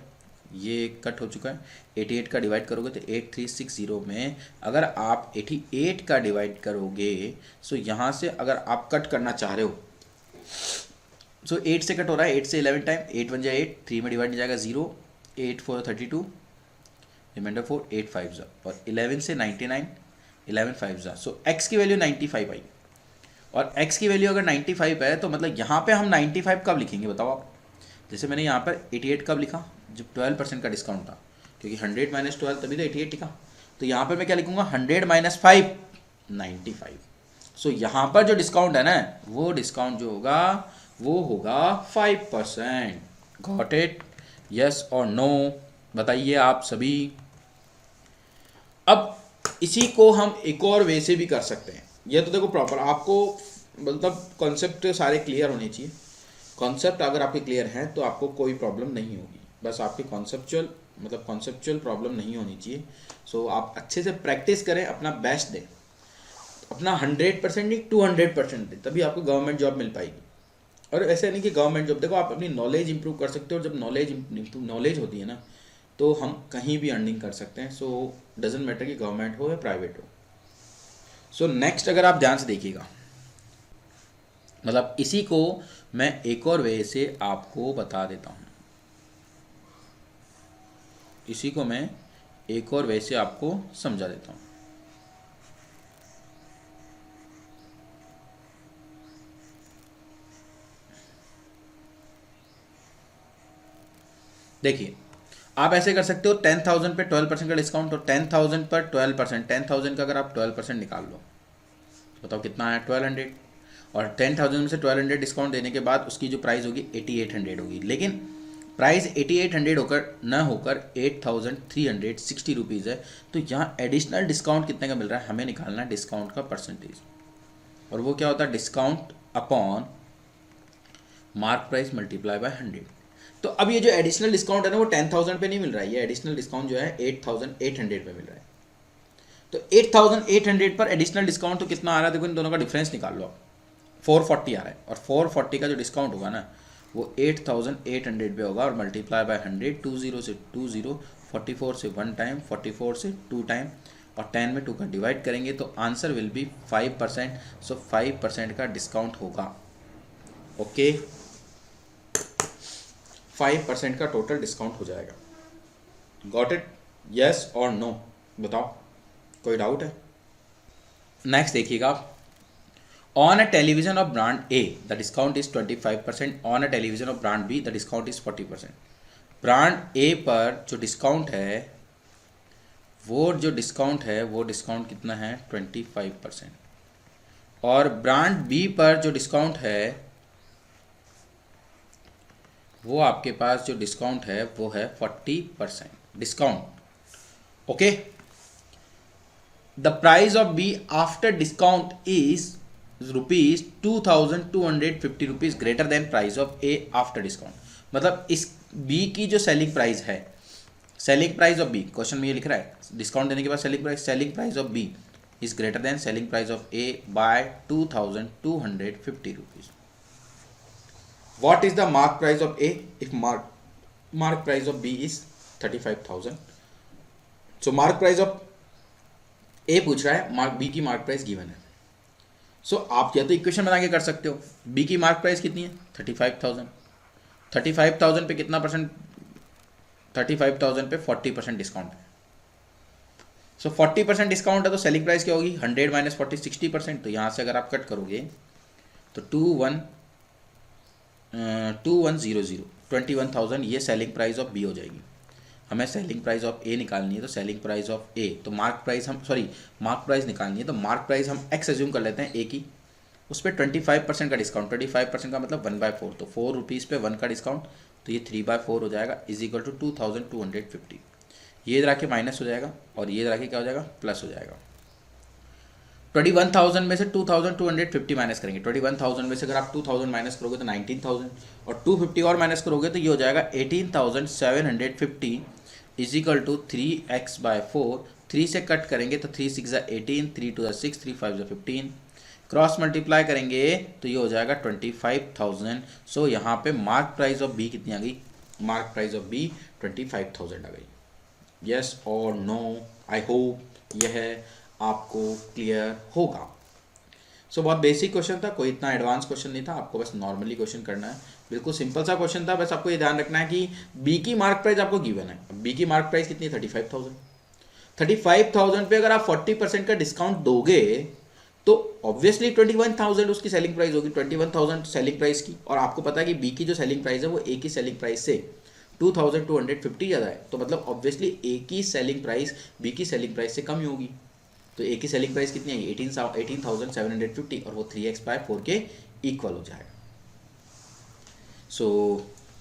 ये कट हो चुका है, 88 का डिवाइड करोगे तो 8360 में अगर आप 88 का डिवाइड करोगे, सो यहाँ से अगर आप कट करना चाह रहे हो, सो 8 से कट हो रहा है, 8 से 11 टाइम, 8 1 जाए 8, 3 में डिवाइड नहीं जाएगा 0, 8 4 32, रिमाइंडर 4, 8 5 और 11 से 99, 11 5 सो x की वैल्यू 95 आई, और x की वैल्यू अगर 95 है तो मतलब यहाँ पे हम 95 कब लिखेंगे बताओ आप। जैसे मैंने यहाँ पर 88 कब लिखा, जब 12% का डिस्काउंट था, क्योंकि 100 माइनस 12 तभी तो 88 लिखा। तो यहाँ पर मैं क्या लिखूंगा 100 माइनस 5 95। सो यहाँ पर जो डिस्काउंट है ना वो डिस्काउंट जो होगा वो होगा 5%। Got it? यस और नो बताइए आप सभी। अब इसी को हम एक और वे से भी कर सकते हैं। ये तो देखो प्रॉपर आपको मतलब कॉन्सेप्ट सारे क्लियर होने चाहिए। कॉन्सेप्ट अगर आपके क्लियर हैं तो आपको कोई प्रॉब्लम नहीं होगी, बस आपकी कॉन्सेप्चुअल प्रॉब्लम नहीं होनी चाहिए। सो आप अच्छे से प्रैक्टिस करें, अपना बेस्ट दें, अपना 100% नहीं 200% दें, तभी आपको गवर्नमेंट जॉब मिल पाएगी। और ऐसा नहीं कि गवर्नमेंट जॉब, देखो आप अपनी नॉलेज इंप्रूव कर सकते हो, और जब नॉलेज होती है ना तो हम कहीं भी अर्निंग कर सकते हैं। सो डजेंट मैटर कि गवर्नमेंट हो या प्राइवेट हो। सो नेक्स्ट अगर आप ध्यान से देखिएगा, मतलब इसी को मैं एक और वे से आपको बता देता हूँ, इसी को मैं एक और वे से आपको समझा देता हूँ। देखिए आप ऐसे कर सकते हो 10,000 पे 12% का डिस्काउंट, तो 10,000 पर 12%, 10,000 का अगर आप 12% निकाल लो बताओ कितना आया 1200। और 10,000 में से 1200 डिस्काउंट देने के बाद उसकी जो प्राइस होगी 8800 होगी, लेकिन प्राइस 8800 होकर 8360 रुपीज़ है। तो यहाँ एडिशनल डिस्काउंट कितने का मिल रहा है, हमें निकालना है डिस्काउंट का परसेंटेज, और वो क्या होता है discount upon mark price multiply by 100। तो अब ये जो एडिशनल डिस्काउंट है ना वो 10,000 पे नहीं मिल रहा है, ये एडिशनल डिस्काउंट जो है 8,800 पे मिल रहा है। तो 8,800 पर एडिशनल डिस्काउंट तो कितना आ रहा है, देखो इन दोनों का डिफरेंस निकाल लो आप, 440 आ रहा है, और 440 का जो डिस्काउंट होगा ना वो 8,800 पे होगा, और मल्टीप्लाई बाय 100, 20 से 20, 44 से 1 टाइम, 44 से 2 टाइम, और 10 में 2 का डिवाइड करेंगे तो आंसर विल बी 5%। सो 5% का डिस्काउंट होगा। ओके 5% का टोटल डिस्काउंट हो जाएगा। Got it? यस और नो बताओ, कोई डाउट है? नेक्स्ट देखिएगा, on a television of brand A the discount is 25%, on a television of brand be the discount is 40%। Brand ए पर जो डिस्काउंट है वो डिस्काउंट कितना है 25%, और ब्रांड बी पर जो डिस्काउंट है वो आपके पास जो डिस्काउंट है वो है 40% discount. Okay, the price of B after discount is ₹2,250 rupees greater than price of A after discount. मतलब इस बी की जो सेलिंग प्राइस है, selling price of B, question में ये लिख रहा है डिस्काउंट देने के बाद selling price of B is greater than selling price of A by 2,250 rupees. What is the mark price of A if mark price of B is 35,000? So mark price of A पूछ रहा है, B की mark price given है। सो आप या तो equation बना के कर सकते हो, B की मार्क प्राइस कितनी है 35,000, 35,000 पे कितना परसेंट, 35,000 पे 40% डिस्काउंट है। सो 40% डिस्काउंट है तो सेलिंग प्राइस क्या होगी 100 माइनस 40 60%। तो यहाँ से अगर आप कट करोगे तो 21,000 ये सेलिंग प्राइस ऑफ बी हो जाएगी। हमें सेलिंग प्राइस ऑफ ए निकालनी है, तो सेलिंग प्राइस ऑफ ए, तो मार्क प्राइस निकालनी है, तो मार्क प्राइस हम एक्स एज्यूम कर लेते हैं ए की, उस पर 25% का डिस्काउंट, 25% का मतलब 1/4, तो 4 रुपीज़ पे 1 का डिस्काउंट, तो ये 3/4 हो जाएगा इज इक्वल टू 2,250। ये इधर आके माइनस हो जाएगा और ये इधर आके क्या हो जाएगा प्लस हो जाएगा। 21,000 में से 2,250 माइनस करेंगे, 21,000 में से अगर आप 2,000 माइनस करोगे तो 19,000, और 250 और माइनस करोगे तो ये हो जाएगा 18,750 इज इक्वल टू 3x/4। 3 से कट करेंगे तो 3 6 18, 3 2 6, 3 5 15, क्रॉस मल्टीप्लाई करेंगे तो ये हो जाएगा 25,000। सो यहाँ पे मार्क प्राइस ऑफ बी कितनी आ गई, मार्क प्राइस ऑफ बी 25,000 आ गई। यस और नो? आई होप यह आपको क्लियर होगा। सो बहुत बेसिक क्वेश्चन था, कोई इतना एडवांस क्वेश्चन नहीं था, आपको बस नॉर्मली क्वेश्चन करना है, बिल्कुल सिंपल सा क्वेश्चन था। बस आपको ये ध्यान रखना है कि बी की मार्क प्राइस आपको गिवन है, बी की मार्क प्राइस कितनी है 35,000 पे अगर आप 40% का डिस्काउंट दोगे तो ऑब्वियसली 21,000 उसकी सेलिंग प्राइस होगी, 21,000 सेलिंग प्राइस की, और आपको पता है कि बी की जो सेलिंग प्राइस है वो ए की सेलिंग प्राइस से 2250 ज़्यादा है, तो मतलब ऑब्वियसली ए की सेलिंग प्राइस बी की सेलिंग प्राइस से कम ही होगी। तो ए की सेलिंग प्राइस कितनी आएगी 18,750 और वो 3x बाय 4 के इक्वल हो जाएगा। सो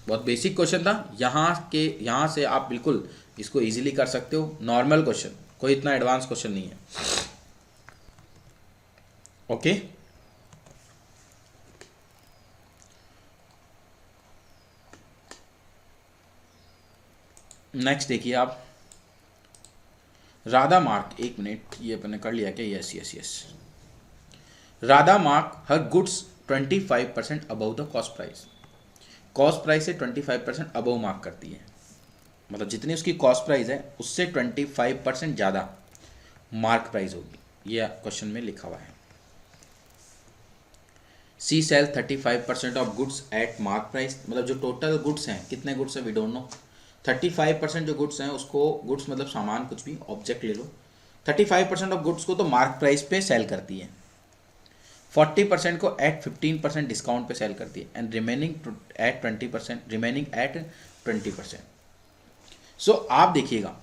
बहुत बेसिक क्वेश्चन था, यहाँ से आप बिल्कुल इसको इजीली कर सकते हो। नॉर्मल क्वेश्चन, कोई इतना एडवांस क्वेश्चन नहीं है। ओके नेक्स्ट देखिए आप, राधा मार्क, एक मिनट ये अपने कर लिया क्या, yes yes yes, Radha mark her goods 25% above the cost price. Cost price से 25% अबव मार्क करती है, मतलब जितनी उसकी कॉस्ट प्राइस है उससे 25% ज़्यादा मार्क प्राइस होगी, ये क्वेश्चन में लिखा हुआ है। See sale 35% off goods at mark price, मतलब जो टोटल गुड्स हैं, कितने गुड्स हैं वी डोंट नो, 35% जो गुड्स हैं उसको, गुड्स मतलब सामान कुछ भी, ऑब्जेक्ट ले लो, 35% ऑफ गुड्स को तो मार्क प्राइस पे सेल करती है, 40% को एट 15% डिस्काउंट पे सेल करती है, एंड रिमेनिंग एट 20%। सो आप देखिएगा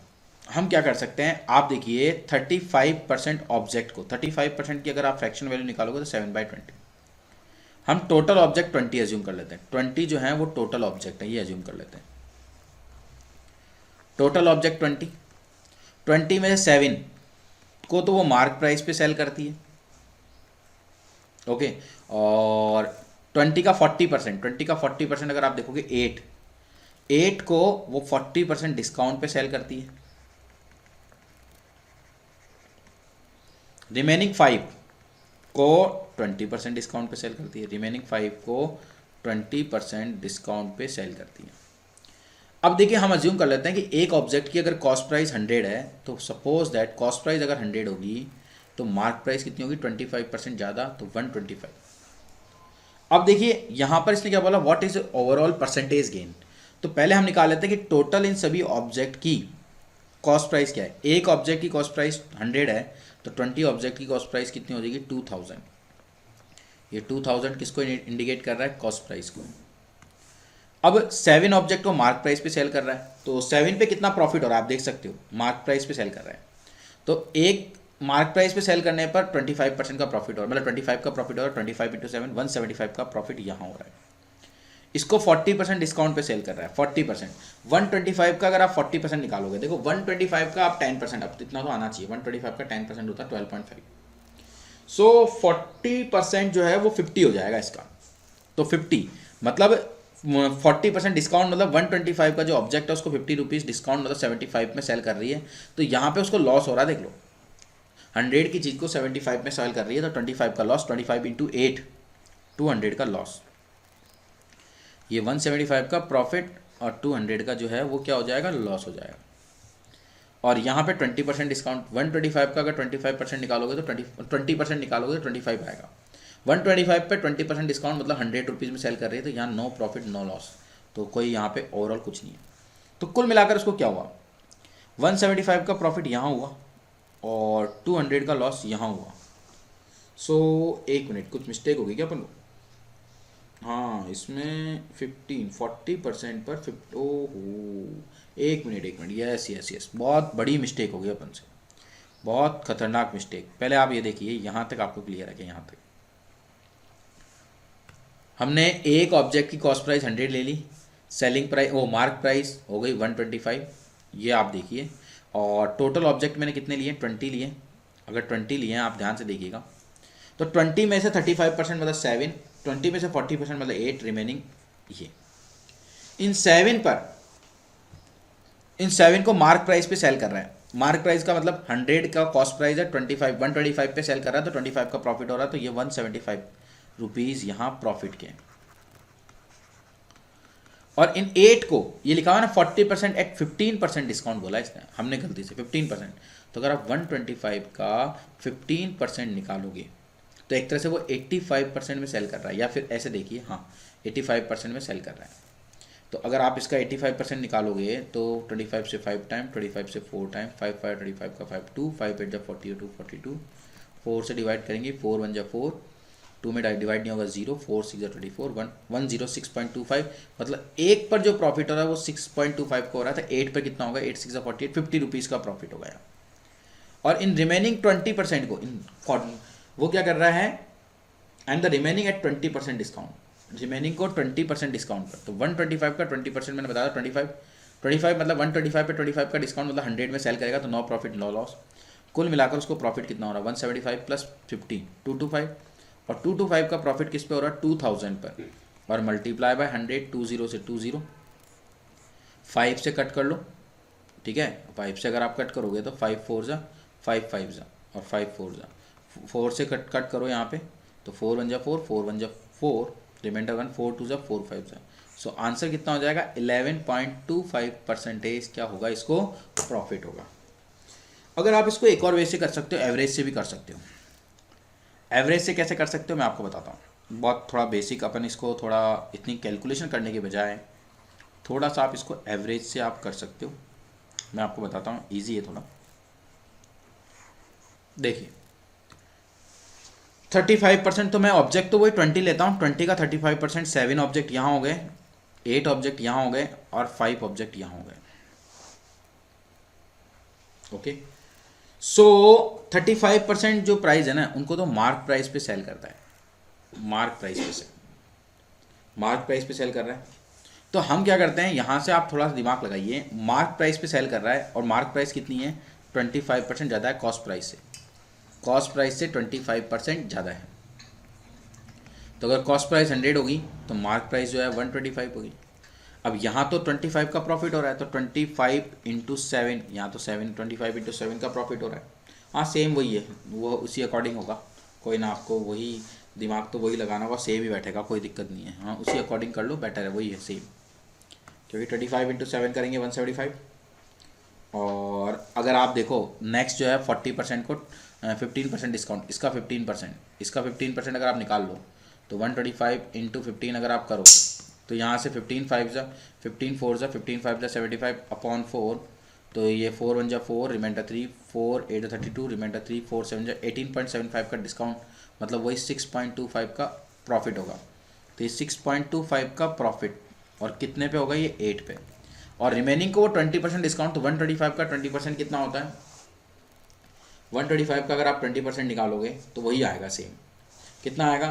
हम क्या कर सकते हैं, आप देखिए 35% ऑब्जेक्ट को, 35% की अगर आप फ्रैक्शन वैल्यू निकालोगे तो 7/20, हम टोटल ऑब्जेक्ट 20 एज्यूम कर लेते हैं, 20 जो है वो टोटल ऑब्जेक्ट है, ये एज्यूम कर लेते हैं। टोटल ऑब्जेक्ट 20 में से 7 को तो वो मार्क प्राइस पे सेल करती है, ओके, और 20 का 40% अगर आप देखोगे 8 को वो 40% डिस्काउंट पे सेल करती है, रिमेनिंग 5 को 20% डिस्काउंट पे सेल करती है, रिमेनिंग 5 को 20% डिस्काउंट पे सेल करती है। अब देखिए हम अज्यूम कर लेते हैं कि एक ऑब्जेक्ट की अगर कॉस्ट प्राइस 100 है, तो सपोज दैट कॉस्ट प्राइस अगर 100 होगी तो मार्क प्राइस कितनी होगी 25% ज़्यादा, तो 125। अब देखिए यहाँ पर इसने क्या बोला, what is overall percentage gain, तो पहले हम निकाल लेते हैं कि टोटल इन सभी ऑब्जेक्ट की कॉस्ट प्राइस क्या है। एक ऑब्जेक्ट की कॉस्ट प्राइस 100 है, तो 20 ऑब्जेक्ट की कॉस्ट प्राइस कितनी हो जाएगी 2000। ये 2000 किसको इंडिकेट कर रहा है, कॉस्ट प्राइस को। अब 7 ऑब्जेक्ट को मार्क प्राइस पे सेल कर रहा है, तो 7 पे कितना प्रॉफिट हो रहा है आप देख सकते हो, मार्क प्राइस पे सेल कर रहा है, तो एक मार्क प्राइस पे सेल करने पर 25% का प्रॉफिट हो रहा है, मतलब 25 का प्रॉफिट हो रहा है, 25 × 7 175 का प्रॉफिट यहाँ हो रहा है। इसको 40% डिस्काउंट पे सेल कर रहा है, 40%, 125 का अगर आप 40% निकालोगे, देखो 125 का आप 10%, अब इतना तो आना चाहिए, 125 का 10% होता है 12.5, सो 40% जो है वो 50 हो जाएगा इसका, तो 50 मतलब 40% डिस्काउंट, मतलब 125 का जो ऑब्जेक्ट है उसको 50 रुपीज़ डिस्काउंट मतलब 75 में सेल कर रही है, तो यहाँ पे उसको लॉस हो रहा है, देख लो 100 की चीज़ को 75 में सेल कर रही है, तो 25 का लॉस, 25 × 8 200 का लॉस, ये 175 का प्रॉफिट और 200 का जो है वो क्या हो जाएगा, लॉस हो जाएगा। और यहाँ पे 20% डिस्काउंट, 125 का अगर 25% निकालोगे तो 20% निकालोगे तो 25 आएगा, 125 पे 20% डिस्काउंट मतलब 100 रुपीज़ में सेल कर रही है, तो यहाँ नो प्रॉफिट नो लॉस, तो कोई यहाँ पे ओवरऑल कुछ नहीं है। तो कुल मिलाकर उसको क्या हुआ, 175 का प्रॉफिट यहाँ हुआ और 200 का लॉस यहाँ हुआ। सो एक मिनट, कुछ मिस्टेक होगी क्या अपन को, हाँ इसमें 40% पर 50, ओहो एक मिनट, यस यस यस, बहुत बड़ी मिस्टेक हो गई अपन से, बहुत खतरनाक मिस्टेक। पहले आप ये देखिए, यहाँ तक आपको क्लियर है कि यहाँ तक हमने एक ऑब्जेक्ट की कॉस्ट प्राइस 100 ले ली, सेलिंग प्राइस वो मार्क प्राइस हो गई 125, ये आप देखिए, और टोटल ऑब्जेक्ट मैंने कितने लिए 20 लिए, अगर 20 लिए हैं आप ध्यान से देखिएगा, तो 20 में से 35% मतलब 7, 20 में से 40% मतलब 8, रिमेनिंग ये, इन 7 को मार्क प्राइस पे सेल कर रहा है, मार्क प्राइस का मतलब 100 का कॉस्ट प्राइस है, 125 पे सेल कर रहा है, तो 25 का प्रॉफिट हो रहा है, तो ये 175 रुपीज़ यहाँ प्रॉफिट के। और इन 8 को ये लिखा हुआ ना 40% एट 15% डिस्काउंट बोला इसने, हमने गलती से 15%, तो अगर आप 125 का 15% निकालोगे तो एक तरह से वो 85% में सेल कर रहा है, या फिर ऐसे देखिए, हाँ 85% में सेल कर रहा है। तो अगर आप इसका 85% निकालोगे तो 25 से 5 टाइम, 25 से 4 टाइम, 5 5 25 का 5 2 5 8 जा 42 42, 4 से डिवाइड करेंगे, 4 1 जा 4, 2 में डिवाइड नहीं होगा 0, 4 6 24, 106.25, मतलब 1 पर जो प्रॉफिट हो रहा है वो 6.25 का हो रहा था, 8 पर कितना होगा, 8 6 48, 50 रुपीज़ का प्रॉफिट होगा यहाँ। और इन रिमेनिंग 20% को वो क्या कर रहा है, and the remaining at 20% discount, remaining को 20% डिस्काउंट पर, तो 125 का 20% मैंने बताया 25 मतलब 125 पे 25 का डिस्काउंट मतलब 100 में सेल करेगा तो नो प्रॉफिट नो लॉस। कुल मिलाकर उसको प्रॉफिट कितना हो रहा है 175 प्लस 50 225, और 225 का प्रॉफिट किस पे हो रहा है 2000 पर, और मल्टीप्लाई बाय 100, 20 से 20, 5 से कट कर लो, ठीक है, 5 से अगर आप कट करोगे तो 5 4 जा 5 5 जा और 5 4 जा, 4 से कट करो यहाँ पे तो 4 1 जा 4, 4 1 जा 4, रिमाइंडर 1, 4 2 जा 4 5 जा। सो आंसर कितना हो जाएगा 11.25% क्या होगा, इसको प्रॉफिट होगा। अगर आप इसको एक और वे से कर सकते हो, एवरेज से भी कर सकते हो। एवरेज से कैसे कर सकते हो मैं आपको बताता हूँ, बहुत थोड़ा बेसिक, अपन इसको थोड़ा इतनी कैलकुलेशन करने के बजाय थोड़ा सा आप इसको एवरेज से आप कर सकते हो। मैं आपको बताता हूँ, ईजी है थोड़ा। देखिए 35% तो मैं ऑब्जेक्ट तो वही 20 लेता हूँ, 20 का 35%, 7 ऑब्जेक्ट यहाँ हो गए, 8 ऑब्जेक्ट यहाँ हो गए और 5 ऑब्जेक्ट यहाँ हो गए। ओके, सो 35% जो प्राइस है ना उनको तो मार्क प्राइस पे सेल करता है, मार्क प्राइस पे सेल कर रहा है। तो हम क्या करते हैं, यहाँ से आप थोड़ा सा दिमाग लगाइए, मार्क प्राइस पे सेल कर रहा है और मार्क प्राइस कितनी है 25% ज़्यादा है कॉस्ट प्राइस से, कॉस्ट प्राइस से 25% ज़्यादा है। तो अगर कॉस्ट प्राइस 100 होगी तो मार्क प्राइस जो है 125 होगी। अब यहाँ तो 25 का प्रॉफिट हो रहा है तो 25 इंटू 7, यहाँ तो 7, 25 इंटू 7 का प्रॉफिट हो रहा है। हाँ सेम वही है, वो उसी अकॉर्डिंग होगा, कोई ना, आपको वही दिमाग तो वही लगाना होगा, सेम ही बैठेगा, कोई दिक्कत नहीं है। हाँ उसी अकॉर्डिंग कर लो, बेटर है, वही है सेम, क्योंकि 25 इंटू 7 करेंगे 175। और अगर आप देखो नेक्स्ट जो है 40% को 15% डिस्काउंट, इसका 15%, इसका 15% अगर आप निकाल लो तो 125 इंटू 15 अगर आप करो तो यहाँ से 15 5 जा 15 4 जा 15 5 जा 75 अपॉन 4, तो ये 4 1 जा 4, रिमाइंडर 3, 4 8 32, रिमाइंडर 3, 4 7 जा 18.75 का डिस्काउंट, मतलब वही 6.25 का प्रॉफिट होगा। तो ये 6.25 का प्रॉफिट और कितने पे होगा, ये 8 पे, और रिमेनिंग को वो 20% डिस्काउंट, तो 125 का 20% कितना होता है, 125 का अगर आप 20% निकालोगे तो वही आएगा सेम, कितना आएगा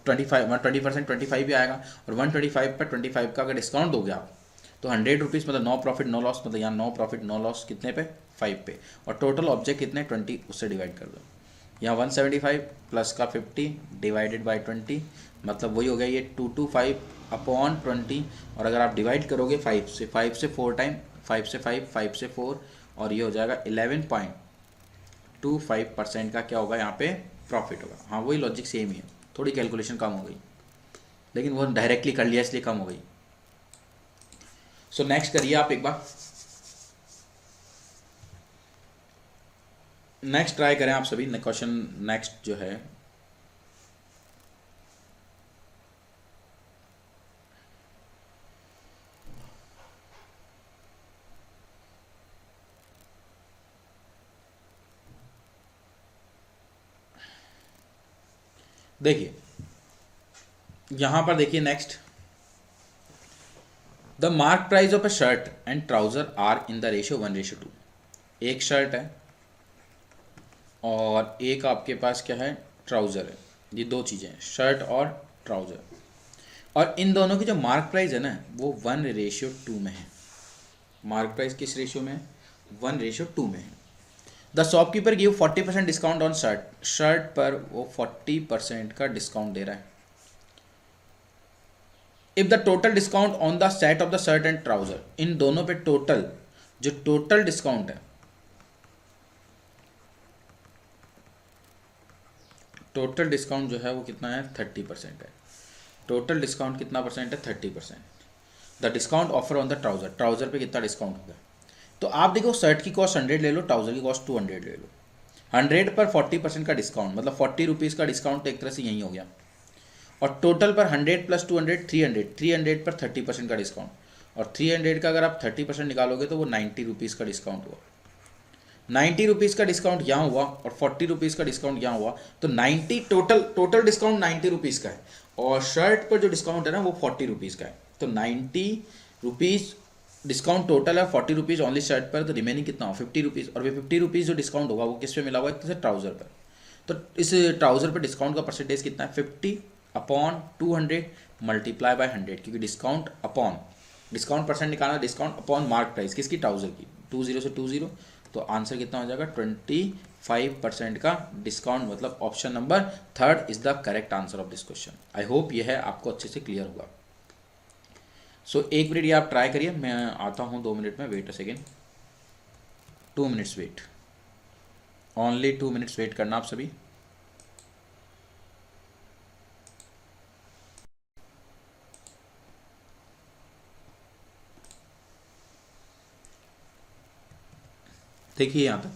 20% 25 भी आएगा, और 125 पर 25 का अगर डिस्काउंट दोगे आप तो 100 रुपीज़, मतलब नो प्रॉफिट नो लॉस, मतलब यहाँ नो प्रॉफिट नो लॉस कितने पे 5 पे, और टोटल ऑब्जेक्ट कितने 20, उससे डिवाइड कर दो। यहाँ 175 प्लस का 50 डिवाइडेड बाई 20, मतलब वही हो गया ये 225 अपॉन 20, और अगर आप डिवाइड करोगे 5 से 4 टाइम, 5 से 5, 5 से 4, और ये हो जाएगा 11.25% का क्या होगा यहाँ पे प्रॉफिट होगा। हाँ वही लॉजिक सेम ही है, थोड़ी कैलकुलेशन कम हो गई, लेकिन वो डायरेक्टली कर लिया इसलिए कम हो गई। सो नेक्स्ट करिए आप एक बार, नेक्स्ट ट्राई करें आप सभी। क्वेश्चन नेक्स्ट जो है, देखिए यहां पर देखिए next, the mark price of a shirt and trouser are in the ratio 1:2। एक शर्ट है और एक आपके पास क्या है ट्राउज़र है, ये दो चीज़ें हैं शर्ट और ट्राउज़र, और इन दोनों की जो मार्क प्राइस है ना वो 1:2 में है। मार्क प्राइस किस रेशियो में है, 1:2 में है। The shopkeeper give 40% discount on shirt, shirt पर वो 40% का डिस्काउंट दे रहा है। If the total discount on the set of the shirt and trouser, इन दोनों पे टोटल जो टोटल डिस्काउंट है, टोटल डिस्काउंट जो है वो कितना है 30% है। टोटल डिस्काउंट कितना परसेंट है 30%। The discount offer on the trouser, trouser पे कितना डिस्काउंट होगा, तो आप देखो शर्ट की कॉस्ट 100 ले लो, ट्राउजर की कॉस्ट 200 ले लो, 100 पर 40% का डिस्काउंट, मतलब 40 रुपीज़ का डिस्काउंट एक तरह से यही हो गया, और टोटल पर 100 प्लस 200 300 पर 30% का डिस्काउंट, और 300 का अगर आप 30% निकालोगे तो वो 90 रुपीज़ का डिस्काउंट हुआ। ₹90 का डिस्काउंट यहाँ हुआ और ₹40 का डिस्काउंट यहाँ हुआ, तो 90 टोटल डिस्काउंट ₹90 का है, और शर्ट पर जो डिस्काउंट है ना वो ₹40 का है। तो ₹90 डिस्काउंट टोटल है, ₹40 ओनली शर्ट पर, तो रिमेनिंग कितना हो ₹50, और वे ₹50 जो डिस्काउंट होगा वो किस पे मिला हुआ है, किसी ट्राउज़र पर। तो इस ट्राउज़र पर डिस्काउंट का परसेंटेज कितना है, 50/200 मल्टीप्लाई बाय 100, क्योंकि डिस्काउंट परसेंट निकालना, डिस्काउंट अपॉन मार्क प्राइस किसकी, ट्राउज़र की, 20 से 20, तो आंसर कितना हो जाएगा, 25% का डिस्काउंट, मतलब option number 3 is the correct answer of this question. I hope यह है आपको अच्छे से क्लियर होगा। सो 1 मिनट ये आप ट्राई करिए, मैं आता हूँ 2 मिनट में, wait a second, 2 minutes wait, only 2 minutes wait करना आप सभी। देखिए यहाँ तक।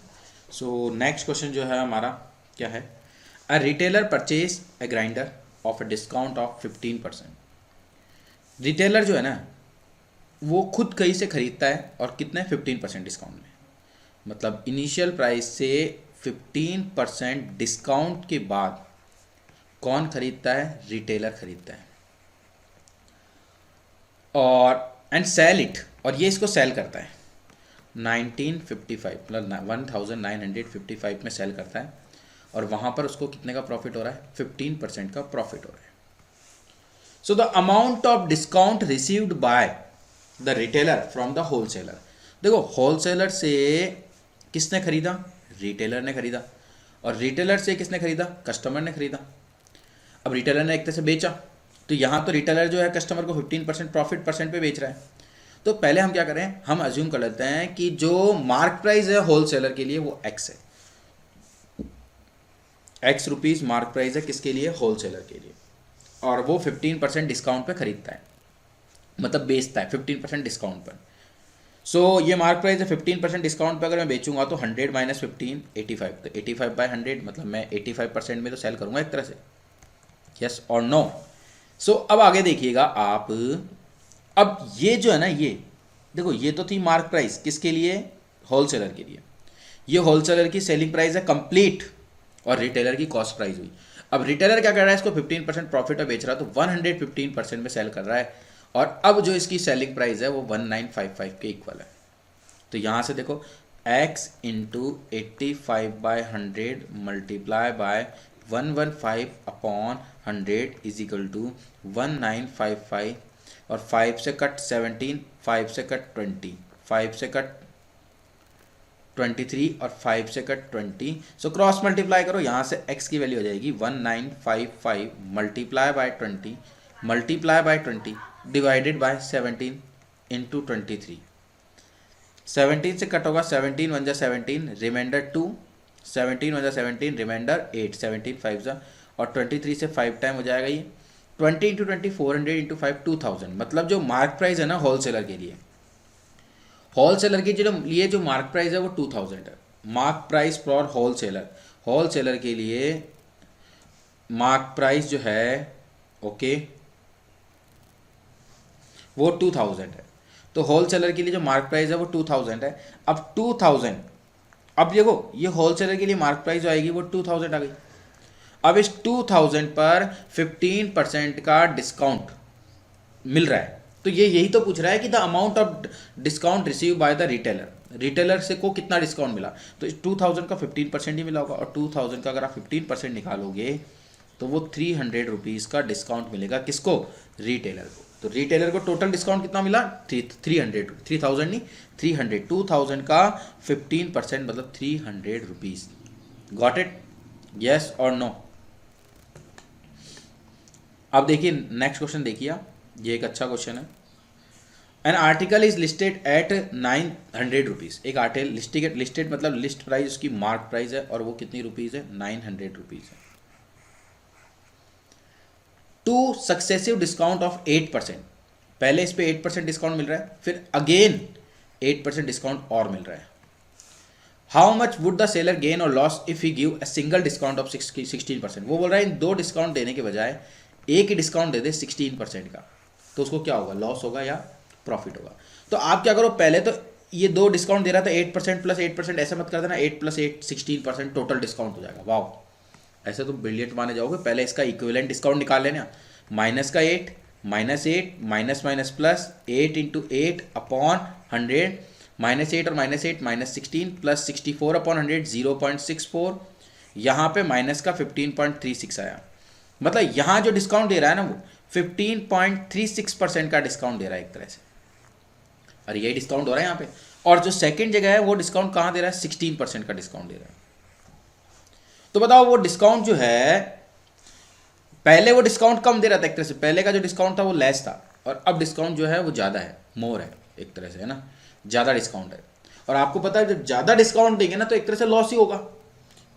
सो नेक्स्ट क्वेश्चन जो है हमारा क्या है, a retailer purchase a grinder of a discount of 15%। Retailer जो है ना वो खुद कहीं से खरीदता है और कितने, 15% डिस्काउंट में, मतलब इनिशियल प्राइस से 15% डिस्काउंट के बाद कौन खरीदता है, रिटेलर खरीदता है, और एंड सेल इट, और ये इसको सेल करता है 1955, मतलब 1955 में सेल करता है, और वहाँ पर उसको कितने का प्रॉफिट हो रहा है, 15% का प्रॉफिट हो रहा है। So the amount of discount received by the retailer from the wholesaler. देखो होलसेलर से किसने खरीदा, रिटेलर ने खरीदा, और रिटेलर से किसने खरीदा, कस्टमर ने खरीदा। अब रिटेलर ने एक तरह से बेचा, तो यहाँ तो रिटेलर जो है कस्टमर को 15% प्रॉफिट परसेंट पे बेच रहा है। तो पहले हम क्या करें, हम अज्यूम कर लेते हैं कि जो मार्क प्राइस है होलसेलर के लिए वो x है, ₹X मार्क प्राइस है किसके लिए, होलसेलर के लिए, और वो 15% डिस्काउंट पे खरीदता है, मतलब बेचता है 15% डिस्काउंट पर। सो ये मार्क प्राइस है 15% डिस्काउंट पे, अगर मैं बेचूंगा तो 100 - 15 85, तो 85/100, मतलब मैं 85% में तो सेल करूंगा एक तरह से, यस और नो। सो अब आगे देखिएगा आप, अब ये जो है ना, ये देखो ये तो थी मार्क प्राइस किसके लिए, होलसेलर के लिए, ये होलसेलर की सेलिंग प्राइस है कंप्लीट, और रिटेलर की कॉस्ट प्राइस हुई। अब रिटेलर क्या कर रहा है, इसको 15% प्रॉफिट में बेच रहा है, तो 115% में सेल कर रहा है, और अब जो इसकी सेलिंग प्राइस है वो 1955 के इक्वल है। तो यहाँ से देखो x into 85/100 multiply by 115/100 is equal to 1955, और 5 से कट 17, 5 से कट 20, 5 से कट 23, और 5 से कट 20। सो क्रॉस मल्टीप्लाई करो, यहाँ से x की वैल्यू हो जाएगी 1955 multiply by 20 multiply by 20 divided by 17 into 23। 17 से कट होगा, 17 × 1 = 17, रिमाइंडर 2, 17 × 1 = 17, रिमाइंडर 8, 17 5 ज़ा, और 23 से 5 टाइम हो जाएगा ये 20 × 20 400 × 5 2000। मतलब जो मार्क प्राइस है ना होलसेलर के लिए, होलसेलर के लिए जो मार्क प्राइस है वो 2000 है। मार्क प्राइस फॉर होलसेलर के लिए मार्क प्राइस जो है ओके वो 2000 है। तो होलसेलर के लिए जो मार्क प्राइस है वो 2000 है। अब 2000, अब देखो ये होलसेलर के लिए मार्क प्राइस जो आएगी वो 2000 आ गई। अब इस 2000 पर 15% का डिस्काउंट मिल रहा है, तो ये यही तो पूछ रहा है कि the amount of discount receive by the retailer से को कितना डिस्काउंट मिला। तो इस 2000 का 15% ही मिला होगा, और 2000 का अगर आप 15% निकालोगे तो वो 300 रुपीज़ का डिस्काउंट मिलेगा किसको, रिटेलर को। तो रिटेलर को टोटल डिस्काउंट कितना मिला, 300, 3000 नहीं 300, 2000 का 15% मतलब 300 रुपीज़। गॉट इट, यस और नो। अब देखिए नेक्स्ट क्वेश्चन देखिए आप, ये एक अच्छा क्वेश्चन है। N article is listed at 900 rupees. एक आर्टिकल लिस्टेड मतलब लिस्ट प्राइस उसकी मार्क प्राइस है, और वो कितनी रुपीज़ है, 900 रुपीज़ है। टू सक्सेसिव डिस्काउंट ऑफ 8%, पहले इस पे 8% डिस्काउंट मिल रहा है, फिर अगेन 8% डिस्काउंट और मिल रहा है। How much would the seller gain और loss if he give a single discount of 16%। वो बोल रहा है इन 2 डिस्काउंट देने के बजाय एक ही डिस्काउंट दे दे 16% का, तो उसको क्या होगा, लॉस होगा या प्रॉफिट होगा। तो आप क्या करो, पहले तो ये दो डिस्काउंट दे रहा था 8% प्लस 8%, ऐसा मत कर देना 8 प्लस 8 16% टोटल डिस्काउंट हो जाएगा। वाह, ऐसे तो ब्रिलियंट माने जाओगे। पहले इसका इक्विवेलेंट डिस्काउंट निकाल लेना, माइनस का 8 minus 8 minus minus plus 8 into 8 upon 100, minus 8 और माइनस 8 माइनस 16 प्लस 64 अपॉन 100 0.64, यहाँ पे माइनस का 15.36 आया। मतलब यहाँ जो डिस्काउंट दे रहा है ना वो 15.36% का डिस्काउंट दे रहा है एक तरह से, और यही डिस्काउंट हो रहा है यहाँ पे। और जो सेकंड जगह है वो डिस्काउंट कहाँ दे रहा है, 16% का डिस्काउंट दे रहा है। तो बताओ वो डिस्काउंट जो है, पहले वो डिस्काउंट कम दे रहा था एक तरह से, पहले का जो डिस्काउंट था वो लेस था, और अब डिस्काउंट जो है वो ज़्यादा है, मोर है एक तरह से, है ना, ज़्यादा डिस्काउंट है। और आपको पता है जब ज़्यादा डिस्काउंट देंगे ना तो एक तरह से लॉस ही होगा।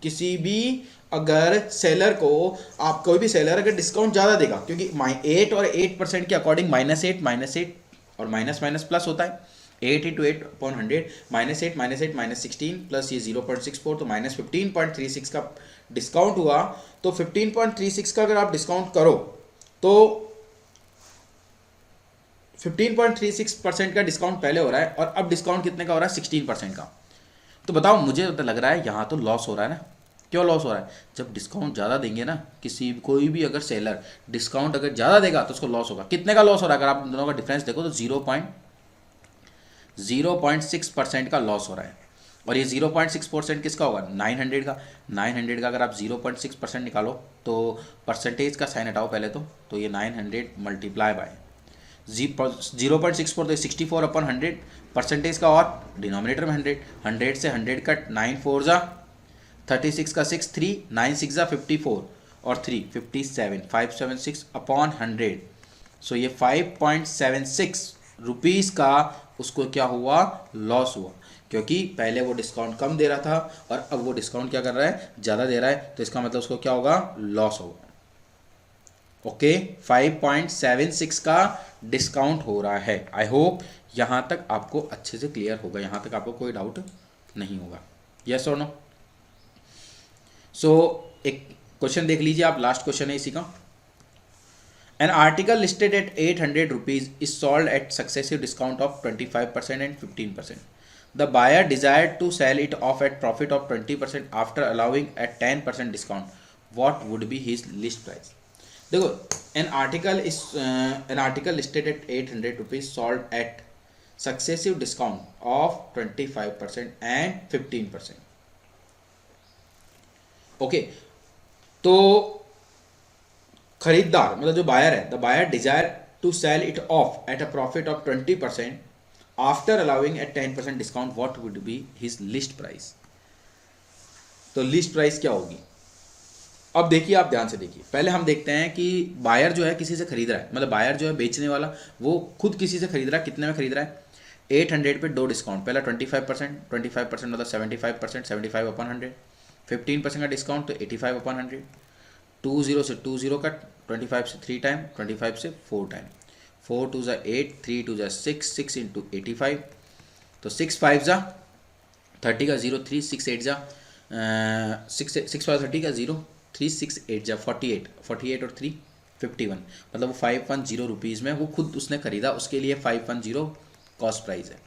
किसी भी अगर सेलर को, आप कोई भी सेलर अगर डिस्काउंट ज़्यादा देगा, क्योंकि 8 और 8% के अकॉर्डिंग -8 और माइनस माइनस प्लस होता है, 8 इंटू 8 अपॉन 100 -8 -8 -16 प्लस ये 0.64, तो -15.36 का डिस्काउंट हुआ। तो 15.36 का अगर आप डिस्काउंट करो तो 15.36% का डिस्काउंट पहले हो रहा है, और अब डिस्काउंट कितने का हो रहा है, 16% का। तो बताओ, मुझे तो लग रहा है यहाँ तो लॉस हो रहा है ना। क्यों लॉस हो रहा है, जब डिस्काउंट ज़्यादा देंगे ना, कोई भी अगर सेलर डिस्काउंट अगर ज़्यादा देगा तो उसको लॉस होगा। कितने का लॉस हो रहा है, अगर आप दोनों का डिफरेंस देखो तो 0.06% का लॉस हो रहा है। और ये 0.6% किसका होगा, 900 का। 900 का अगर आप 0.6% निकालो तो परसेंटेज का साइन हटाओ पहले, तो ये 900 मल्टीप्लाई बाय 0.64, तो 64 अपॉन 100 परसेंटेज का, और डिनोमिनेटर में 100 से 100 कट, 9 4 जा 36 का 6 3 9 6 जा 54 और 3 57 576 अपॉन 100। सो ये 5.76 रुपीज़ का उसको क्या हुआ, लॉस हुआ, क्योंकि पहले वो डिस्काउंट कम दे रहा था और अब वो डिस्काउंट क्या कर रहा है, ज़्यादा दे रहा है, तो इसका मतलब उसको क्या होगा, लॉस होगा। ओके, 5.76 का डिस्काउंट हो रहा है। आई होप यहाँ तक आपको अच्छे से क्लियर होगा, यहाँ तक आपको कोई डाउट नहीं होगा। यस और नो। सो एक क्वेश्चन देख लीजिए आप, लास्ट क्वेश्चन है इसी का। An article listed at 800 rupees is sold at successive discount of 25% and 15%. The buyer desired to sell it off at profit of 20% after allowing at 10% discount. What would be his list price? देखो, an article listed at 800 rupees sold at successive discount of 25% and 15%. Okay, तो खरीदार मतलब जो buyer है, the buyer desire to sell it off at a profit of 20% after allowing at 10% discount, what would be his list price. तो list price क्या होगी, अब देखिए, आप ध्यान से देखिए। पहले हम देखते हैं कि बायर जो है किसी से खरीद रहा है, मतलब बायर जो है बेचने वाला, वो खुद किसी से खरीद रहा है। कितने में खरीद रहा है, 800 पे 2 डिस्काउंट, पहला 25% मतलब 75%, 75 अपॉन 100, 15% का डिस्काउंट तो 85 अपॉन 100, 20 से 20 कट, 25 से 3 टाइम, 25 से 4 टाइम, 4 2 जा 8, 3 2 जा 6, 6 इंटू 85, तो 6 5 जा 30 का 0, 3 6 8 जा 6 5 30 का 0, 3 6 8 जा 48, 48 और 3 51, मतलब वो 510 रुपीज़ में वो खुद उसने खरीदा, उसके लिए 510 कॉस्ट प्राइस है।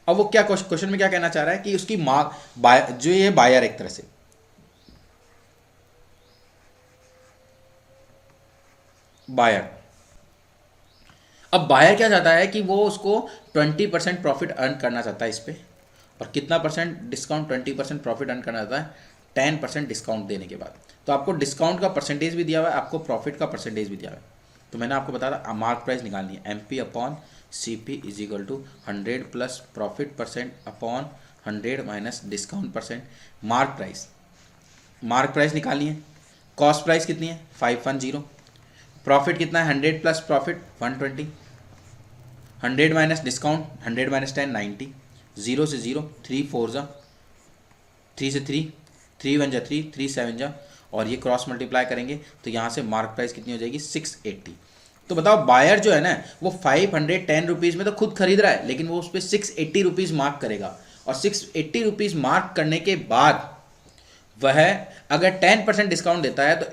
अब वो क्या क्वेश्चन में क्या कहना चाह रहा है कि उसकी जो ये बायर एक तरह से, बायर, अब बायर क्या चाहता है कि वो उसको 20% प्रॉफिट अर्न करना चाहता है इस पे, और कितना परसेंट डिस्काउंट, 20% प्रॉफिट अर्न करना चाहता है 10% डिस्काउंट देने के बाद। तो आपको डिस्काउंट का परसेंटेज भी दिया हुआ है, आपको प्रॉफिट का परसेंटेज भी दिया हुआ है। तो मैंने आपको बताया था मार्क प्राइस निकालनी है, MP upon CP is equal to 100 plus profit percent upon 100 minus discount percent. Mark price निकालनी है। कॉस्ट प्राइस कितनी है, 510, प्रॉफिट कितना है, 100 plus profit 120, 100 minus discount 100 minus 10 90, 0 से 0, 3 4 जा 3 से 3, 3 1 जा 3, 3 7 जा, और ये क्रॉस मल्टीप्लाई करेंगे तो यहाँ से मार्क प्राइस कितनी हो जाएगी, 680। तो बताओ बायर जो है ना वो 510 रुपीज़ में तो खुद खरीद रहा है, लेकिन वो उस पर 680 रुपीज़ मार्क करेगा, और 680 रुपीज़ मार्क करने के बाद वह अगर 10% डिस्काउंट देता है तो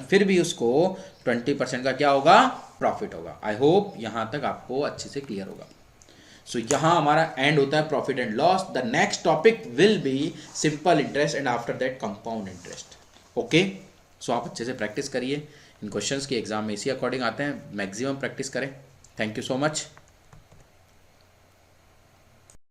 फिर भी उसको 20% का क्या होगा, प्रॉफिट होगा। आई होप यहाँ तक आपको अच्छे से क्लियर होगा। सो यहाँ हमारा एंड होता है profit and loss. The next topic will be simple interest and after that compound interest. Okay, so आप अच्छे से प्रैक्टिस करिए इन क्वेश्चंस की. एग्जाम में इसी अकॉर्डिंग आते हैं, मैक्सिमम प्रैक्टिस करें. Thank you so much.